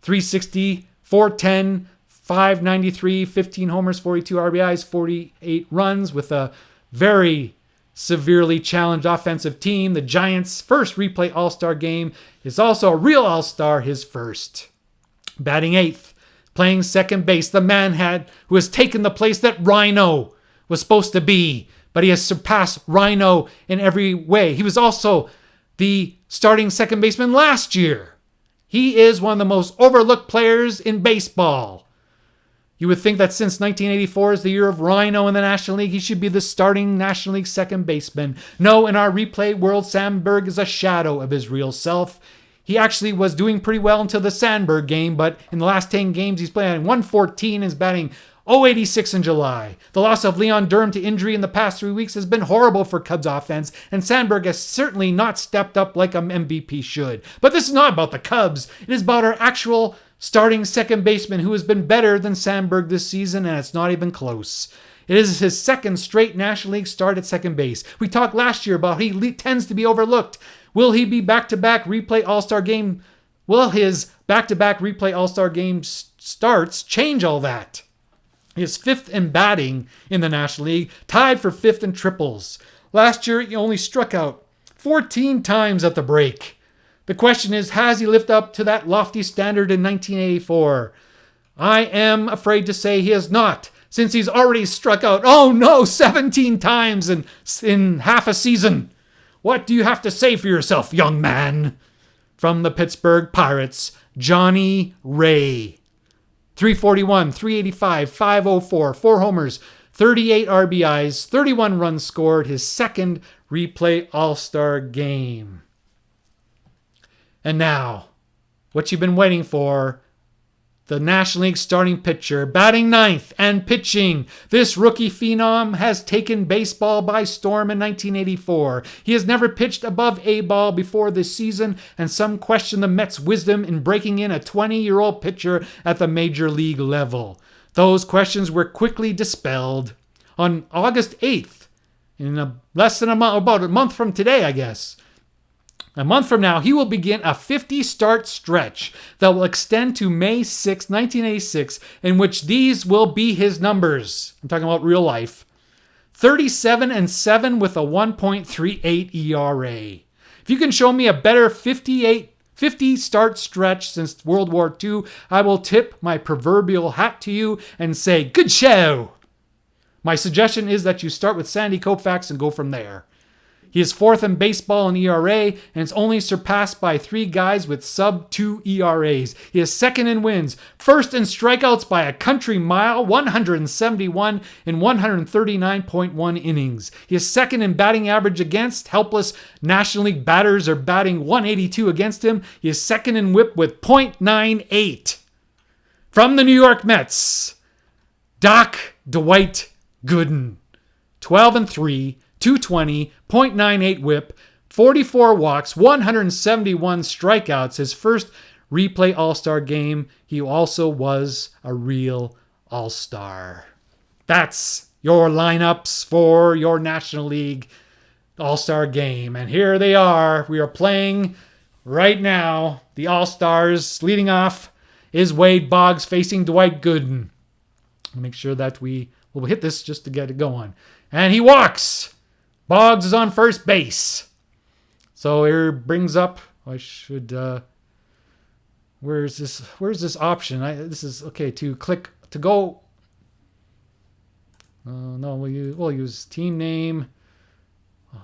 360, 410, 593, 15 homers, 42 RBIs, 48 runs with a very severely challenged offensive team. The Giants' first replay All-Star game is also a real All-Star, his first. Batting eighth, playing second base, the man who has taken the place that Rhino was supposed to be, but he has surpassed Rhino in every way. He was also the starting second baseman last year. He is one of the most overlooked players in baseball. You would think that since 1984 is the year of Rhino in the National League, he should be the starting National League second baseman. No, in our replay world, Samberg is a shadow of his real self. He actually was doing pretty well until the Samberg game, but in the last 10 games, he's playing 114 and is batting .086 in July. The loss of Leon Durham to injury in the past 3 weeks has been horrible for Cubs offense, and Samberg has certainly not stepped up like an MVP should. But this is not about the Cubs. It is about our actual starting second baseman who has been better than Samberg this season, and it's not even close. It is his second straight National League start at second base. We talked last year about he tends to be overlooked. Will he be back-to-back replay All-Star game? Will his back-to-back replay All-Star game starts change all that? He is fifth in batting in the National League, tied for fifth in triples. Last year, he only struck out 14 times at the break. The question is, has he lived up to that lofty standard in 1984? I am afraid to say he has not, since he's already struck out, 17 times in half a season. What do you have to say for yourself, young man? From the Pittsburgh Pirates, Johnny Ray. 341, 385, 504, 4 homers, 38 RBIs, 31 runs scored, his second replay All-Star game. And now, what you've been waiting for, the National League starting pitcher, batting ninth and pitching. This rookie phenom has taken baseball by storm in 1984. He has never pitched above A-ball before this season, and some question the Mets' wisdom in breaking in a 20-year-old pitcher at the major league level. Those questions were quickly dispelled. On August 8th, less than about a month from today, I guess, a month from now, he will begin a 50-start stretch that will extend to May 6, 1986, in which these will be his numbers. I'm talking about real life. 37-7 with a 1.38 ERA. If you can show me a better 50-start stretch since World War II, I will tip my proverbial hat to you and say, good show. My suggestion is that you start with Sandy Koufax and go from there. He is fourth in baseball in ERA, and it's only surpassed by 3 guys with sub-2 ERAs. He is second in wins, first in strikeouts by a country mile, 171 in 139.1 innings. He is second in batting average against. Helpless National League batters are batting 182 against him. He is second in whip with .98. From the New York Mets, Dwight Gooden, 12-3, 220, .98 whip, 44 walks, 171 strikeouts. His first replay All-Star game. He also was a real All-Star. That's your lineups for your National League All-Star game. And here they are. We are playing right now. The All-Stars leading off is Wade Boggs facing Dwight Gooden. Make sure that we'll hit this just to get it going. And he walks. Boggs is on first base. So here brings up, where's this option? This is, okay, to click, to go. No, we'll use team name.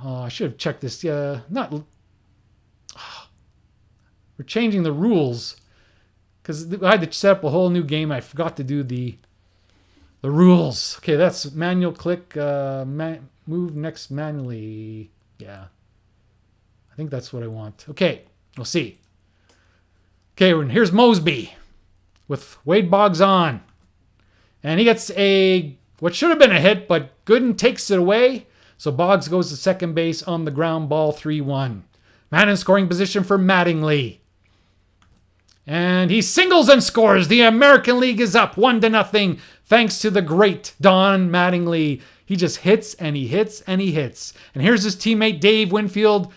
I should have checked this. We're changing the rules because I had to set up a whole new game. I forgot to do the rules. Okay, that's manual click, move next manually. Yeah. I think that's what I want. Okay, we'll see. Okay, here's Mosby with Wade Boggs on. And he gets what should have been a hit, but Gooden takes it away. So Boggs goes to second base on the ground ball, 3-1. Man in scoring position for Mattingly. And he singles and scores. The American League is up 1-0 thanks to the great Don Mattingly. He just hits and he hits and he hits. And here's his teammate Dave Winfield.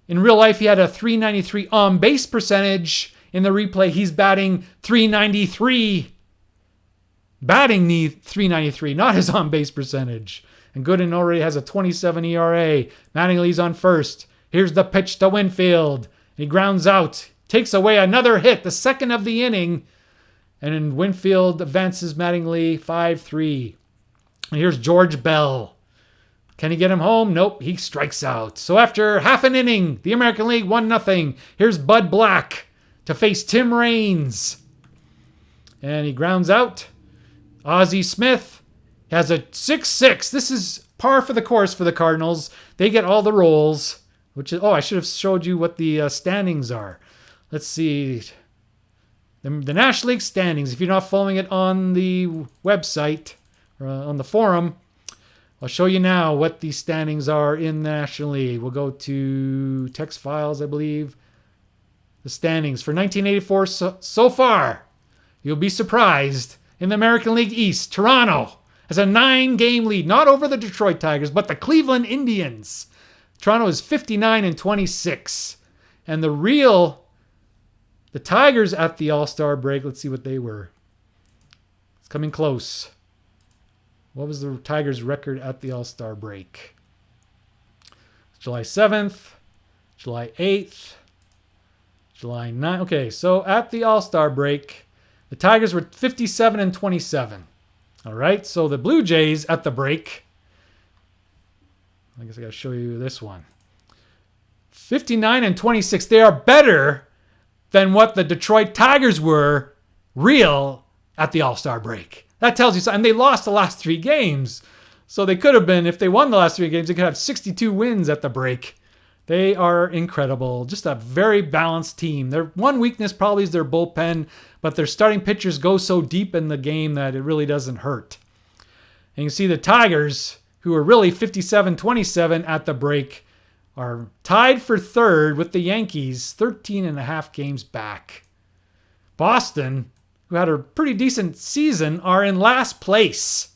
In real life, he had a .393 on-base percentage. In the replay, he's batting .393. Batting .393, not his on-base percentage. And Gooden already has a 27 ERA. Mattingly's on first. Here's the pitch to Winfield. He grounds out. Takes away another hit, the second of the inning. And then Winfield advances Mattingly 5-3. And here's George Bell. Can he get him home? Nope, he strikes out. So after half an inning, the American League 1-0. Here's Bud Black to face Tim Raines. And he grounds out. Ozzie Smith has a 6-6. This is par for the course for the Cardinals. They get all the rolls, which is, I should have showed you what the standings are. Let's see. The National League standings, if you're not following it on the website or on the forum, I'll show you now what the standings are in the National League. We'll go to text files, I believe. The standings for 1984 so far. You'll be surprised. In the American League East, Toronto has a 9-game lead, not over the Detroit Tigers, but the Cleveland Indians. Toronto is 59-26. And the Tigers at the All-Star break, let's see what they were. It's coming close. What was the Tigers' record at the All-Star break? July 7th, July 8th, July 9th. Okay, so at the All-Star break, the Tigers were 57-27. All right, so the Blue Jays at the break, I guess I got to show you this one. 59-26. They are better than what the Detroit Tigers were real at the All-Star break. That tells you something. And they lost the last 3 games. So they could have been, if they won the last 3 games, they could have 62 wins at the break. They are incredible. Just a very balanced team. Their one weakness probably is their bullpen, but their starting pitchers go so deep in the game that it really doesn't hurt. And you see the Tigers, who are really 57-27 at the break, are tied for third with the Yankees, 13.5 games back. Boston, who had a pretty decent season, are in last place.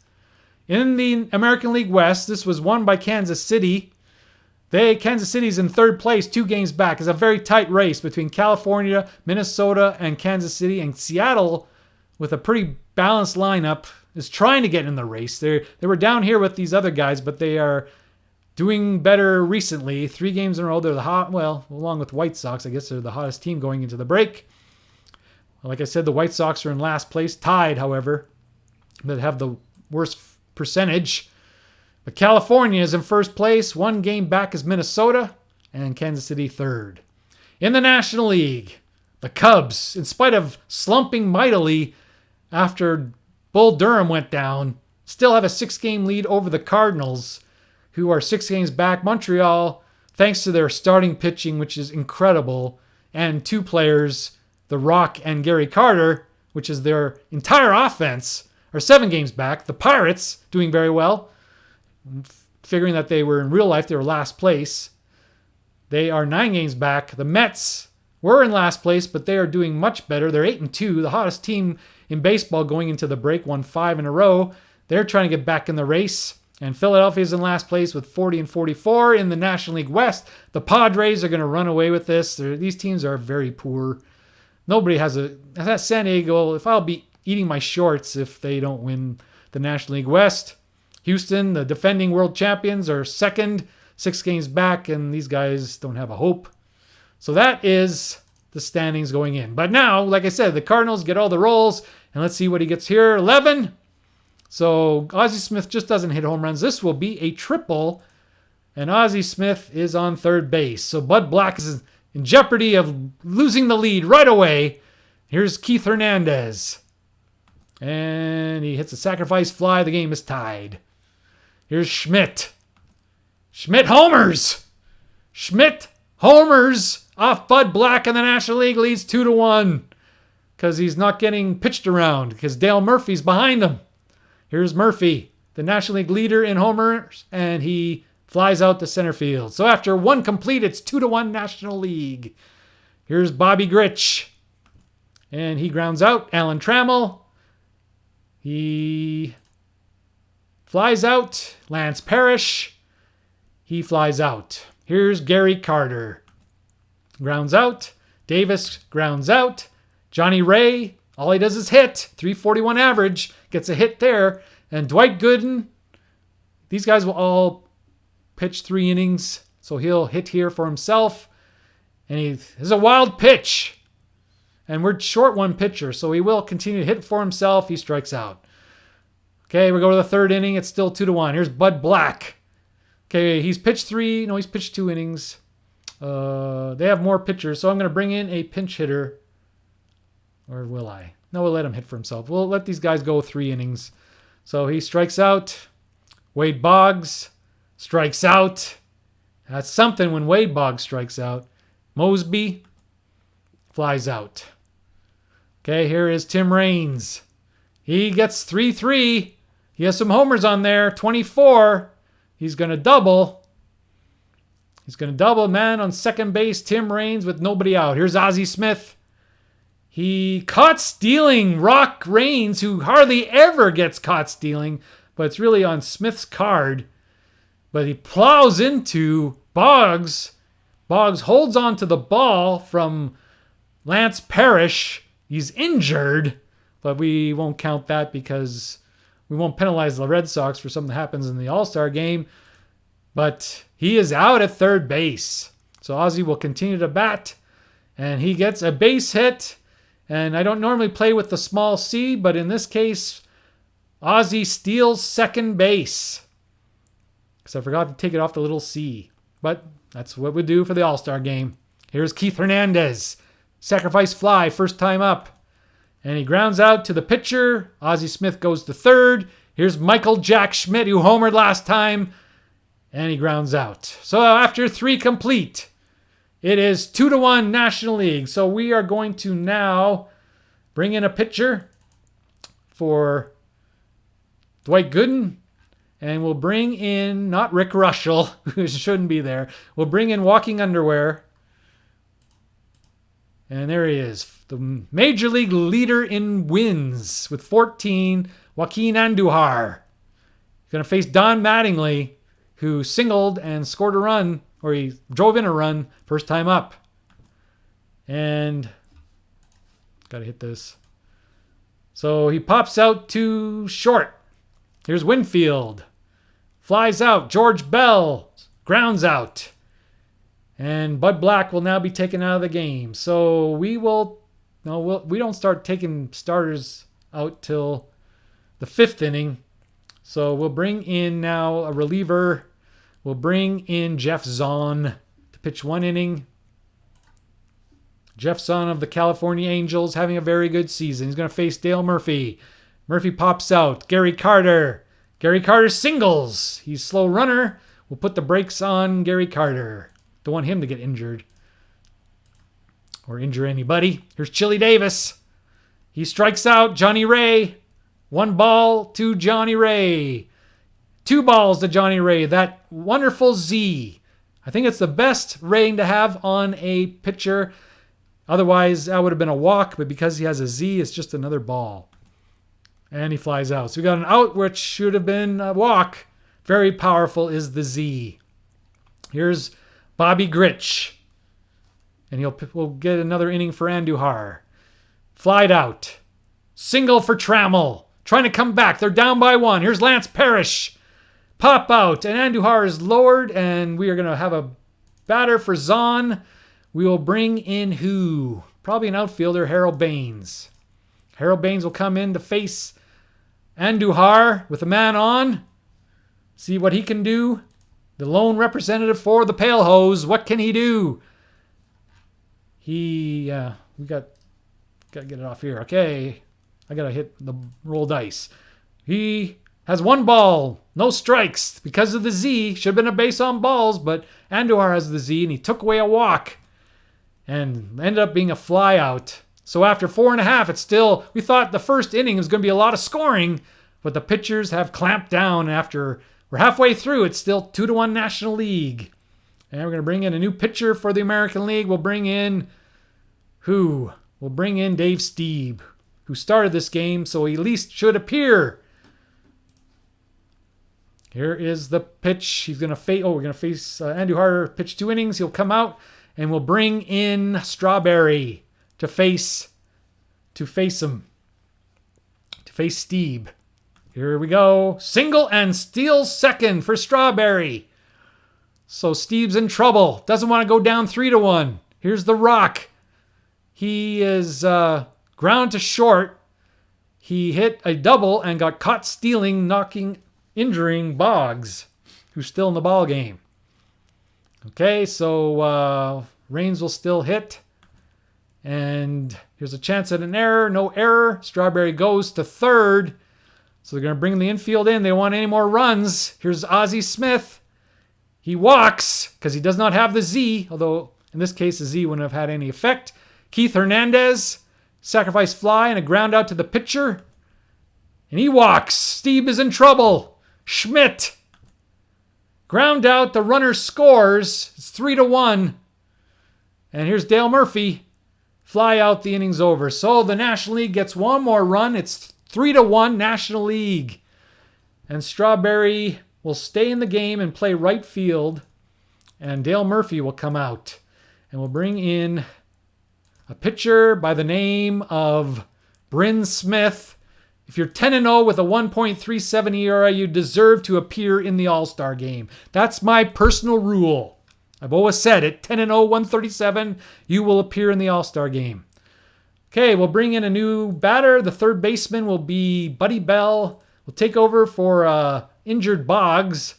In the American League West, this was won by Kansas City. Kansas City's in third place, 2 games back. It's a very tight race between California, Minnesota, and Kansas City. And Seattle, with a pretty balanced lineup, is trying to get in the race. They were down here with these other guys, but they are doing better recently. 3 games in a row. They're the hot, well, along with White Sox, I guess they're the hottest team going into the break. Like I said, the White Sox are in last place, tied, however, but have the worst percentage. But California is in first place. 1 game back is Minnesota, and Kansas City third. In the National League, the Cubs, in spite of slumping mightily after Bull Durham went down, still have a 6-game lead over the Cardinals, who are 6 games back. Montreal, thanks to their starting pitching, which is incredible, and 2 players, The Rock and Gary Carter, which is their entire offense, are 7 games back. The Pirates, doing very well, figuring that they were in real life, they were last place. They are 9 games back. The Mets were in last place, but they are doing much better. They're 8-2, the hottest team in baseball going into the break, won 5 in a row. They're trying to get back in the race. And Philadelphia's in last place with 40-44 in the National League West. The Padres are going to run away with this. These teams are very poor. Nobody has that San Diego, if I'll be eating my shorts if they don't win the National League West. Houston, the defending world champions, are second, 6 games back, and these guys don't have a hope. So that is the standings going in. But now, like I said, the Cardinals get all the rolls, and let's see what he gets here. 11. So Ozzie Smith just doesn't hit home runs. This will be a triple, and Ozzie Smith is on third base. So Bud Black is in jeopardy of losing the lead right away. Here's Keith Hernandez. And he hits a sacrifice fly. The game is tied. Here's Schmidt. Schmidt homers. Schmidt homers off Bud Black, and the National League leads 2-1 because he's not getting pitched around because Dale Murphy's behind him. Here's Murphy, the National League leader in homers, and he flies out to center field. So after 1 complete, it's 2-1 National League. Here's Bobby Gritsch, and he grounds out. Alan Trammell, he flies out. Lance Parrish, he flies out. Here's Gary Carter. Grounds out. Davis grounds out. Johnny Ray, all he does is hit. 341 average. Gets a hit there. And Dwight Gooden, these guys will all pitch 3 innings. So he'll hit here for himself. And he is a wild pitch. And we're short 1 pitcher. So he will continue to hit for himself. He strikes out. Okay, we go to the 3rd inning. It's still 2-1. Here's Bud Black. Okay, he's pitched 3. No, he's pitched 2 innings. They have more pitchers. So I'm going to bring in a pinch hitter. Or will I? No, we'll let him hit for himself. We'll let these guys go 3 innings. So he strikes out. Wade Boggs strikes out. That's something when Wade Boggs strikes out. Mosby flies out. Okay, here is Tim Raines. He gets 3-3. He has some homers on there. 24. He's going to double. He's going to double, man, on second base. Tim Raines with nobody out. Here's Ozzie Smith. He caught stealing Rock Raines, who hardly ever gets caught stealing, but it's really on Smith's card. But he plows into Boggs. Boggs holds on to the ball from Lance Parrish. He's injured, but we won't count that because we won't penalize the Red Sox for something that happens in the All-Star game. But he is out at third base. So Ozzie will continue to bat, and he gets a base hit. And I don't normally play with the small C, but in this case, Ozzie steals second base. Because I forgot to take it off the little C. But that's what we do for the All-Star game. Here's Keith Hernandez. Sacrifice fly, first time up. And he grounds out to the pitcher. Ozzie Smith goes to third. Here's Michael Jack Schmidt, who homered last time. And he grounds out. So after 3 complete, it is 2-1 National League. So we are going to now bring in a pitcher for Dwight Gooden. And we'll bring in, not Rick Russell, who shouldn't be there. We'll bring in Walking Underwear. And there he is, the Major League leader in wins with 14, Joaquin Andujar. He's going to face Don Mattingly, who singled and scored a run, or he drove in a run first time up. And got to hit this. So he pops out to short. Here's Winfield. Flies out. George Bell grounds out. And Bud Black will now be taken out of the game. So we don't start taking starters out till the 5th inning. So we'll bring in now a reliever. We'll bring in Jeff Zahn to pitch 1 inning. Jeff Zahn of the California Angels having a very good season. He's going to face Dale Murphy. Murphy pops out. Gary Carter. Gary Carter singles. He's slow runner. We'll put the brakes on Gary Carter. Don't want him to get injured or injure anybody. Here's Chili Davis. He strikes out Johnny Ray. 1 ball to Johnny Ray. 2 balls to Johnny Ray. That wonderful Z. I think it's the best rating to have on a pitcher. Otherwise, that would have been a walk, but because he has a Z, it's just another ball. And he flies out. So we got an out, which should have been a walk. Very powerful is the Z. Here's Bobby Gritsch. And we'll get another inning for Andujar. Flied out. Single for Trammell. Trying to come back. They're down by 1. Here's Lance Parrish. Pop out. And Andujar is lowered. And we are going to have a batter for Zahn. We will bring in who? Probably an outfielder, Harold Baines. Harold Baines will come in to face Andujar with a man on. See what he can do. The lone representative for the Pale Hose. What can he do? We got to get it off here. Okay. I got to hit the roll dice. He has 1 ball. No strikes. Because of the Z. Should have been a base on balls, but Andujar has the Z, and he took away a walk. And ended up being a fly out. So after 4.5, it's still, we thought the first inning was going to be a lot of scoring, but the pitchers have clamped down. After we're halfway through, it's still 2-1 National League. And we're going to bring in a new pitcher for the American League. We'll bring in who? We'll bring in Dave Stieb, who started this game, so he at least should appear. Here is the pitch. He's going to face, we're going to face Andujar, pitch 2 innings. He'll come out. And we'll bring in Strawberry to face him. To face Steve. Here we go. Single and steals second for Strawberry. So Steve's in trouble. Doesn't want to go down 3-1. Here's the Rock. He is ground to short. He hit a double and got caught stealing, injuring Boggs, who's still in the ball game. Okay, so Raines will still hit. And here's a chance at an error. No error. Strawberry goes to third. So they're going to bring the infield in. They don't want any more runs. Here's Ozzie Smith. He walks because he does not have the Z, although in this case the Z wouldn't have had any effect. Keith Hernandez, sacrifice fly and a ground out to the pitcher. And he walks. Steve is in trouble. Schmidt. Ground out. The runner scores. It's 3-1. And here's Dale Murphy. Fly out. The inning's over. So the National League gets one more run. It's 3-1 National League. And Strawberry will stay in the game and play right field. And Dale Murphy will come out. And we'll bring in a pitcher by the name of Bryn Smith. If you're 10-0 with a 1.37 ERA, you deserve to appear in the All-Star game. That's my personal rule. I've always said it. 10-0, 137, you will appear in the All-Star game. Okay, we'll bring in a new batter. The third baseman will be Buddy Bell. We'll take over for injured Boggs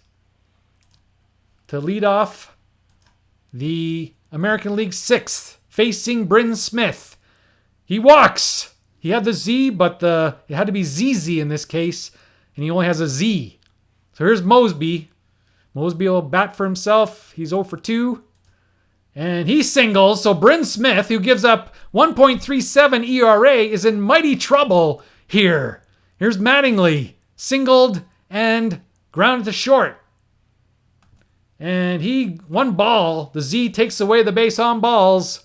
to lead off the American League sixth, facing Bryn Smith. He walks. He had the Z, but it had to be ZZ in this case, and he only has a Z. So here's Mosby. Mosby will bat for himself. He's 0 for 2. And he singles. So Bryn Smith, who gives up 1.37 ERA, is in mighty trouble here. Here's Mattingly, singled and grounded to short. And one ball. The Z takes away the base on balls.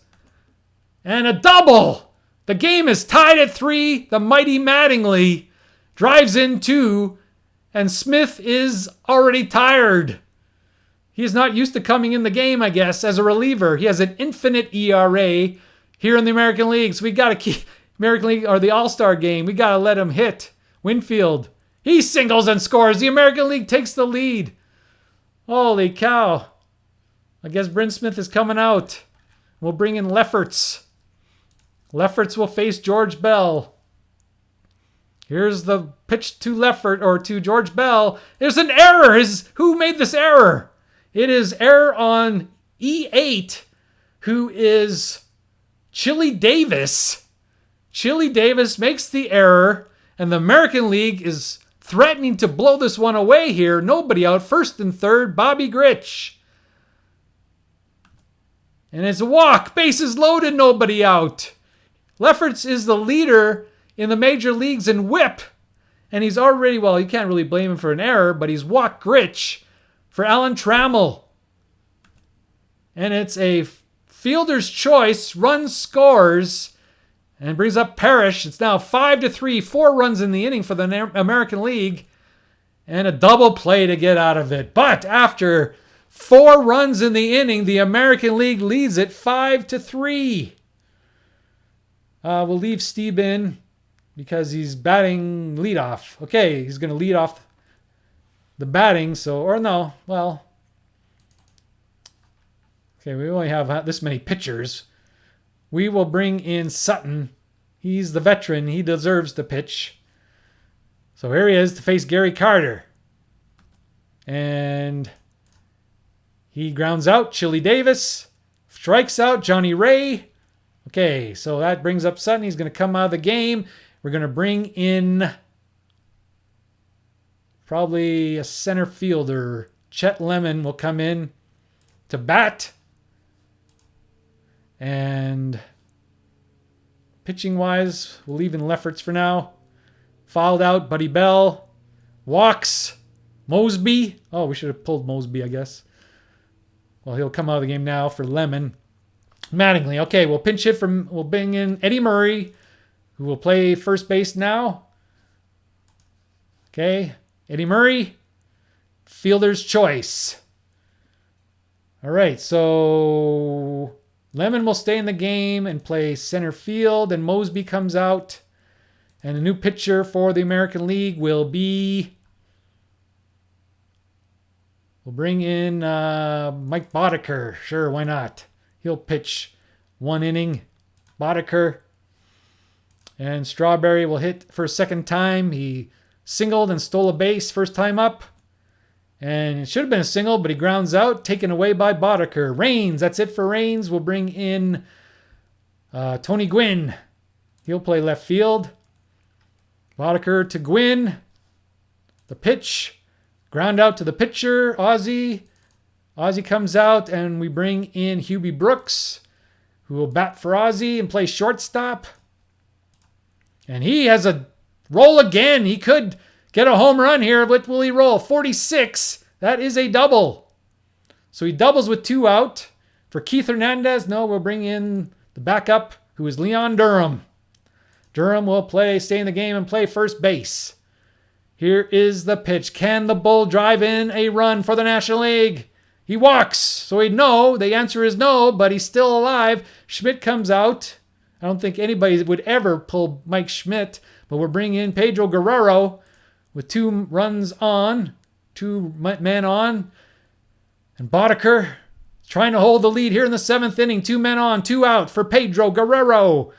And a double. The game is tied at 3. The mighty Mattingly drives in 2. And Smith is already tired. He is not used to coming in the game, I guess, as a reliever. He has an infinite ERA here in the American League. So we got to keep American League or the All-Star game. We got to let him hit. Winfield. He singles and scores. The American League takes the lead. Holy cow. I guess Bryn Smith is coming out. We'll bring in Lefferts. Lefferts will face George Bell. Here's the pitch to Leffert, or to George Bell. There's an error. Who made this error? It is error on E8, who is Chili Davis. Chili Davis makes the error, and the American League is threatening to blow this one away here. Nobody out. First and third, Bobby Gritsch. And it's a walk. Bases loaded, nobody out. Lefferts is the leader in the major leagues in whip. And he's already, well, you can't really blame him for an error, but he's walked Gritsch for Alan Trammell. And it's a fielder's choice. Run scores and brings up Parrish. It's now 5-3, 4 runs in the inning for the American League. And a double play to get out of it. But after 4 runs in the inning, the American League leads it 5-3. We'll leave Steve in because he's batting leadoff. Okay, he's going to lead off the batting. Okay, we only have this many pitchers. We will bring in Sutton. He's the veteran. He deserves to pitch. So here he is to face Gary Carter. And he grounds out Chili Davis. Strikes out Johnny Ray. Okay, so that brings up Sutton. He's going to come out of the game. We're going to bring in probably a center fielder. Chet Lemon will come in to bat. And pitching-wise, we'll leave in Lefferts for now. Fouled out, Buddy Bell. Walks. Mosby. Oh, we should have pulled Mosby, I guess. Well, he'll come out of the game now for Lemon. Mattingly. Okay, we'll pinch hit we'll bring in Eddie Murray, who will play first base now. Okay, Eddie Murray. Fielder's choice. All right, so Lemon will stay in the game and play center field, and Mosby comes out. And the new pitcher for the American League will be... We'll bring in Mike Boddicker. Sure, why not? He'll pitch 1 inning. Boddicker. And Strawberry will hit for a second time. He singled and stole a base first time up. And it should have been a single, but he grounds out. Taken away by Boddicker. Rains. That's it for Rains. We'll bring in Tony Gwynn. He'll play left field. Boddicker to Gwynn. The pitch. Ground out to the pitcher, Ozzie. Ozzie comes out, and we bring in Hubie Brooks, who will bat for Ozzie and play shortstop. And he has a roll again. He could get a home run here. What will he roll? 46. That is a double. So he doubles with 2 out. For Keith Hernandez, no, we'll bring in the backup, who is Leon Durham. Durham will stay in the game and play first base. Here is the pitch. Can the Bull drive in a run for the National League? He walks. So he'd know. The answer is no, but he's still alive. Schmidt comes out. I don't think anybody would ever pull Mike Schmidt, but we're bringing in Pedro Guerrero with 2 runs on, 2 men on. And Boddicker trying to hold the lead here in the 7th inning. 2 men on, 2 out for Pedro Guerrero.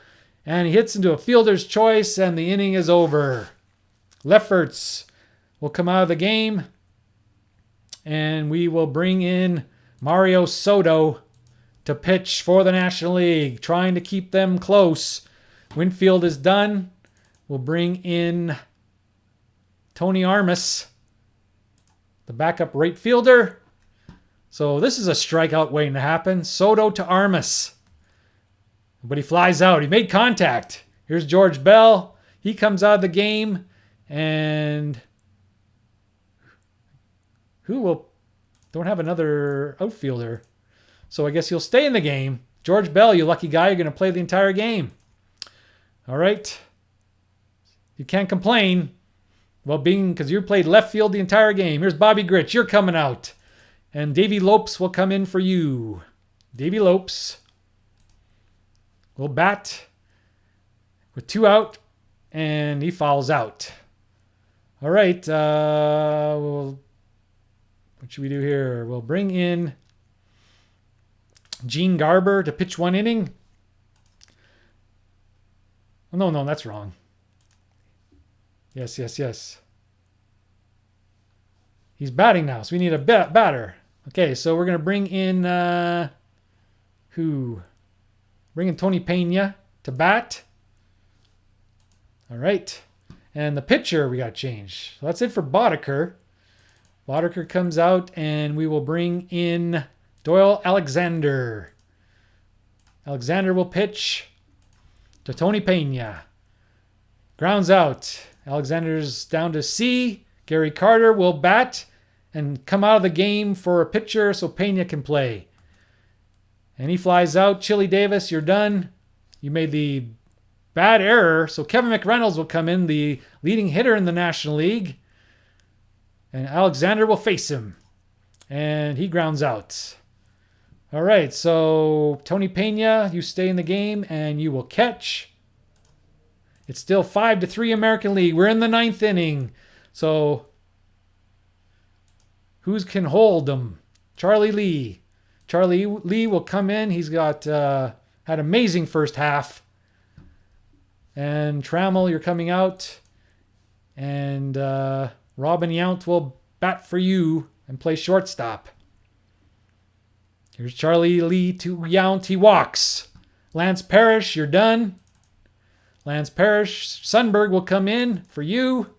And he hits into a fielder's choice, and the inning is over. Lefferts will come out of the game, and we will bring in Mario Soto to pitch for the National League, trying to keep them close. Winfield is done. We'll bring in Tony Armas, the backup right fielder. So this is a strikeout waiting to happen. Soto to Armas. But he flies out. He made contact. Here's George Bell. He comes out of the game. And don't have another outfielder. So I guess he'll stay in the game. George Bell, you lucky guy, you're going to play the entire game. All right. You can't complain. Well, because you played left field the entire game. Here's Bobby Gritsch. You're coming out. And Davey Lopes will come in for you. Davey Lopes will bat with 2 out. And he fouls out. All right, what should we do here? We'll bring in Gene Garber to pitch 1 inning. Oh, no, that's wrong. Yes. He's batting now, so we need a batter. Okay, so we're going to bring in, Bring in Tony Pena to bat. All right. And the pitcher we got changed. So that's it for Boddicker. Boddicker comes out, and we will bring in Doyle Alexander. Alexander will pitch to Tony Pena. Grounds out. Alexander's down to C. Gary Carter will bat and come out of the game for a pitcher so Pena can play. And he flies out. Chili Davis, you're done. You made the bad error. So Kevin McReynolds will come in, the leading hitter in the National League. And Alexander will face him. And he grounds out. All right, so Tony Pena, you stay in the game and you will catch. It's still 5-3 American League. We're in the 9th inning. So who can hold them? Charlie Lee. Charlie Lee will come in. He's got had amazing first half. And Trammell, you're coming out. And Robin Yount will bat for you and play shortstop. Here's Charlie Lee to Yount. He walks. Lance Parrish, you're done. Lance Parrish, Sundberg will come in for you.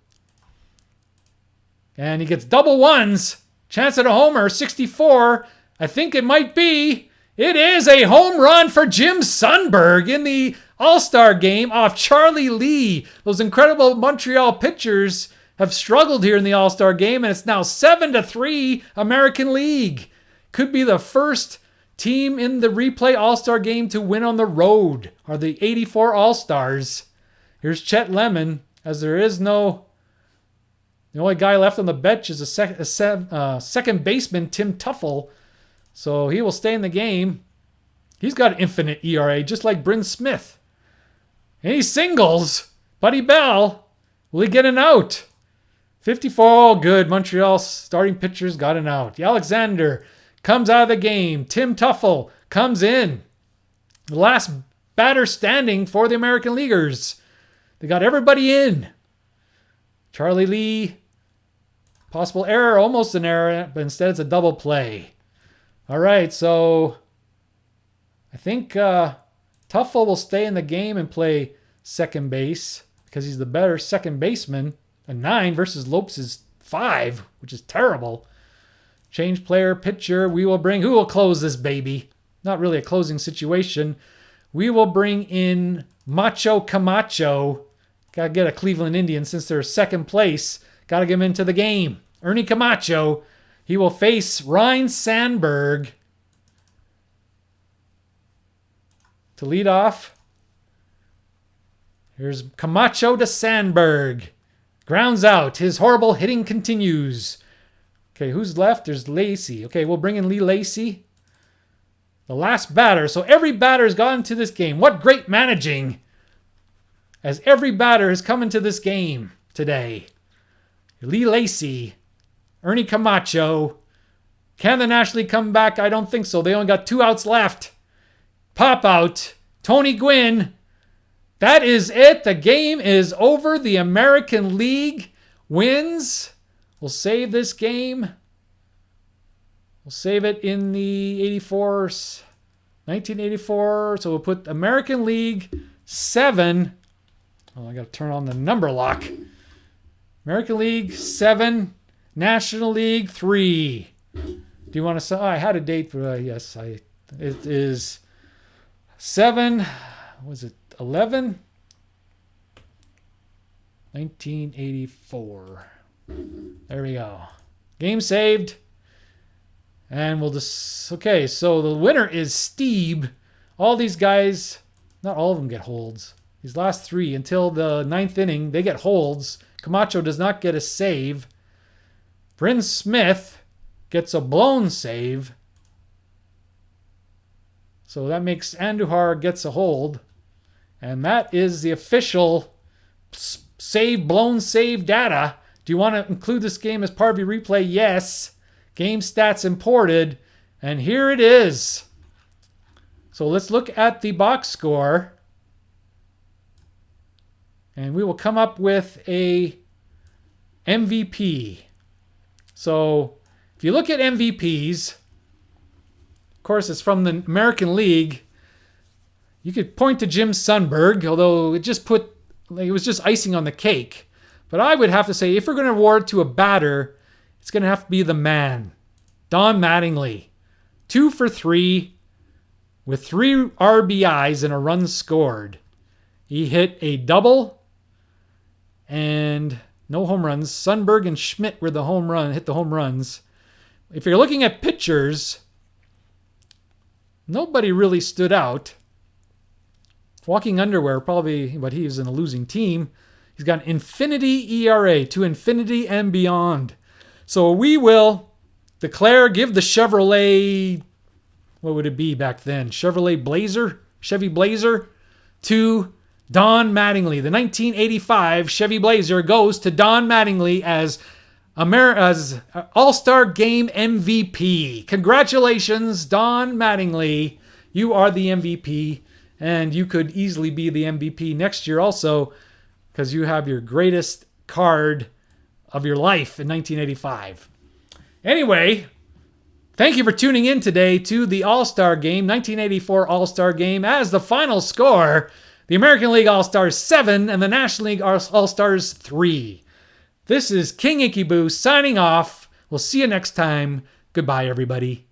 And he gets double ones. Chance at a homer, 64. I think it might be. It is a home run for Jim Sundberg in the All-Star game off Charlie Lee. Those incredible Montreal pitchers have struggled here in the All-Star game, and it's now 7-3 American League. Could be the first team in the replay All-Star game to win on the road, are the 84 All-Stars. Here's Chet Lemon, as there is no... The only guy left on the bench is a second baseman, Tim Tuffel. So he will stay in the game. He's got infinite ERA, just like Bryn Smith. And he singles. Buddy Bell. Will he get an out? 54, all good. Montreal starting pitchers got an out. Alexander comes out of the game. Tim Tuffel comes in. The last batter standing for the American Leaguers. They got everybody in. Charlie Lee. Possible error, almost an error, but instead it's a double play. All right, so I think Tuffel will stay in the game and play second base because he's the better second baseman. A 9 versus Lopes' 5, which is terrible. Change player, pitcher. We will bring... Who will close this baby? Not really a closing situation. We will bring in Macho Camacho. Got to get a Cleveland Indian since they're second place. Got to get him into the game. Ernie Camacho. He will face Ryan Samberg to lead off. Here's Camacho to Samberg. Grounds out. His horrible hitting continues. Okay, who's left? There's Lacey. Okay, we'll bring in Lee Lacey. The last batter. So every batter has gotten to this game. What great managing. As every batter has come into this game today. Lee Lacey. Ernie Camacho. Can the Nash League come back? I don't think so. They only got 2 outs left. Pop out. Tony Gwynn. That is it. The game is over. The American League wins. We'll save this game. We'll save it in the 1984. So we'll put American League 7. Oh, I got to turn on the number lock. American League 7. National League 3. Do you want to say? Oh, I had a date for yes. It is 7. Was it 11? 1984. There we go. Game saved. And we'll just... Okay, so the winner is Steve. All these guys, not all of them get holds. These last 3, until the 9th inning, they get holds. Camacho does not get a save. Bryn Smith gets a blown save. So that makes Andujar gets a hold. And that is the official blown save data. Do you want to include this game as part of your replay? Yes. Game stats imported. And here it is. So let's look at the box score. And we will come up with a MVP. So if you look at MVPs, of course it's from the American League. You could point to Jim Sundberg, although it was just icing on the cake. But I would have to say, if we're going to award to a batter, it's going to have to be the man, Don Mattingly. 2 for 3 with 3 RBIs and a run scored. He hit a double and no home runs. Sundberg and Schmidt hit the home runs. If you're looking at pitchers, nobody really stood out. Walking Underwear, probably, but he's in a losing team. He's got an infinity ERA, to infinity and beyond. So we will give the Chevrolet, what would it be back then? Chevy Blazer, to Don Mattingly. The 1985 Chevy Blazer goes to Don Mattingly as All-Star Game MVP. Congratulations, Don Mattingly. You are the MVP. And you could easily be the MVP next year also, because you have your greatest card of your life in 1985. Anyway, thank you for tuning in today to the All-Star Game, 1984 All-Star Game. As the final score, the American League All-Stars 7 and the National League All-Stars 3. This is King Icky Boo signing off. We'll see you next time. Goodbye, everybody.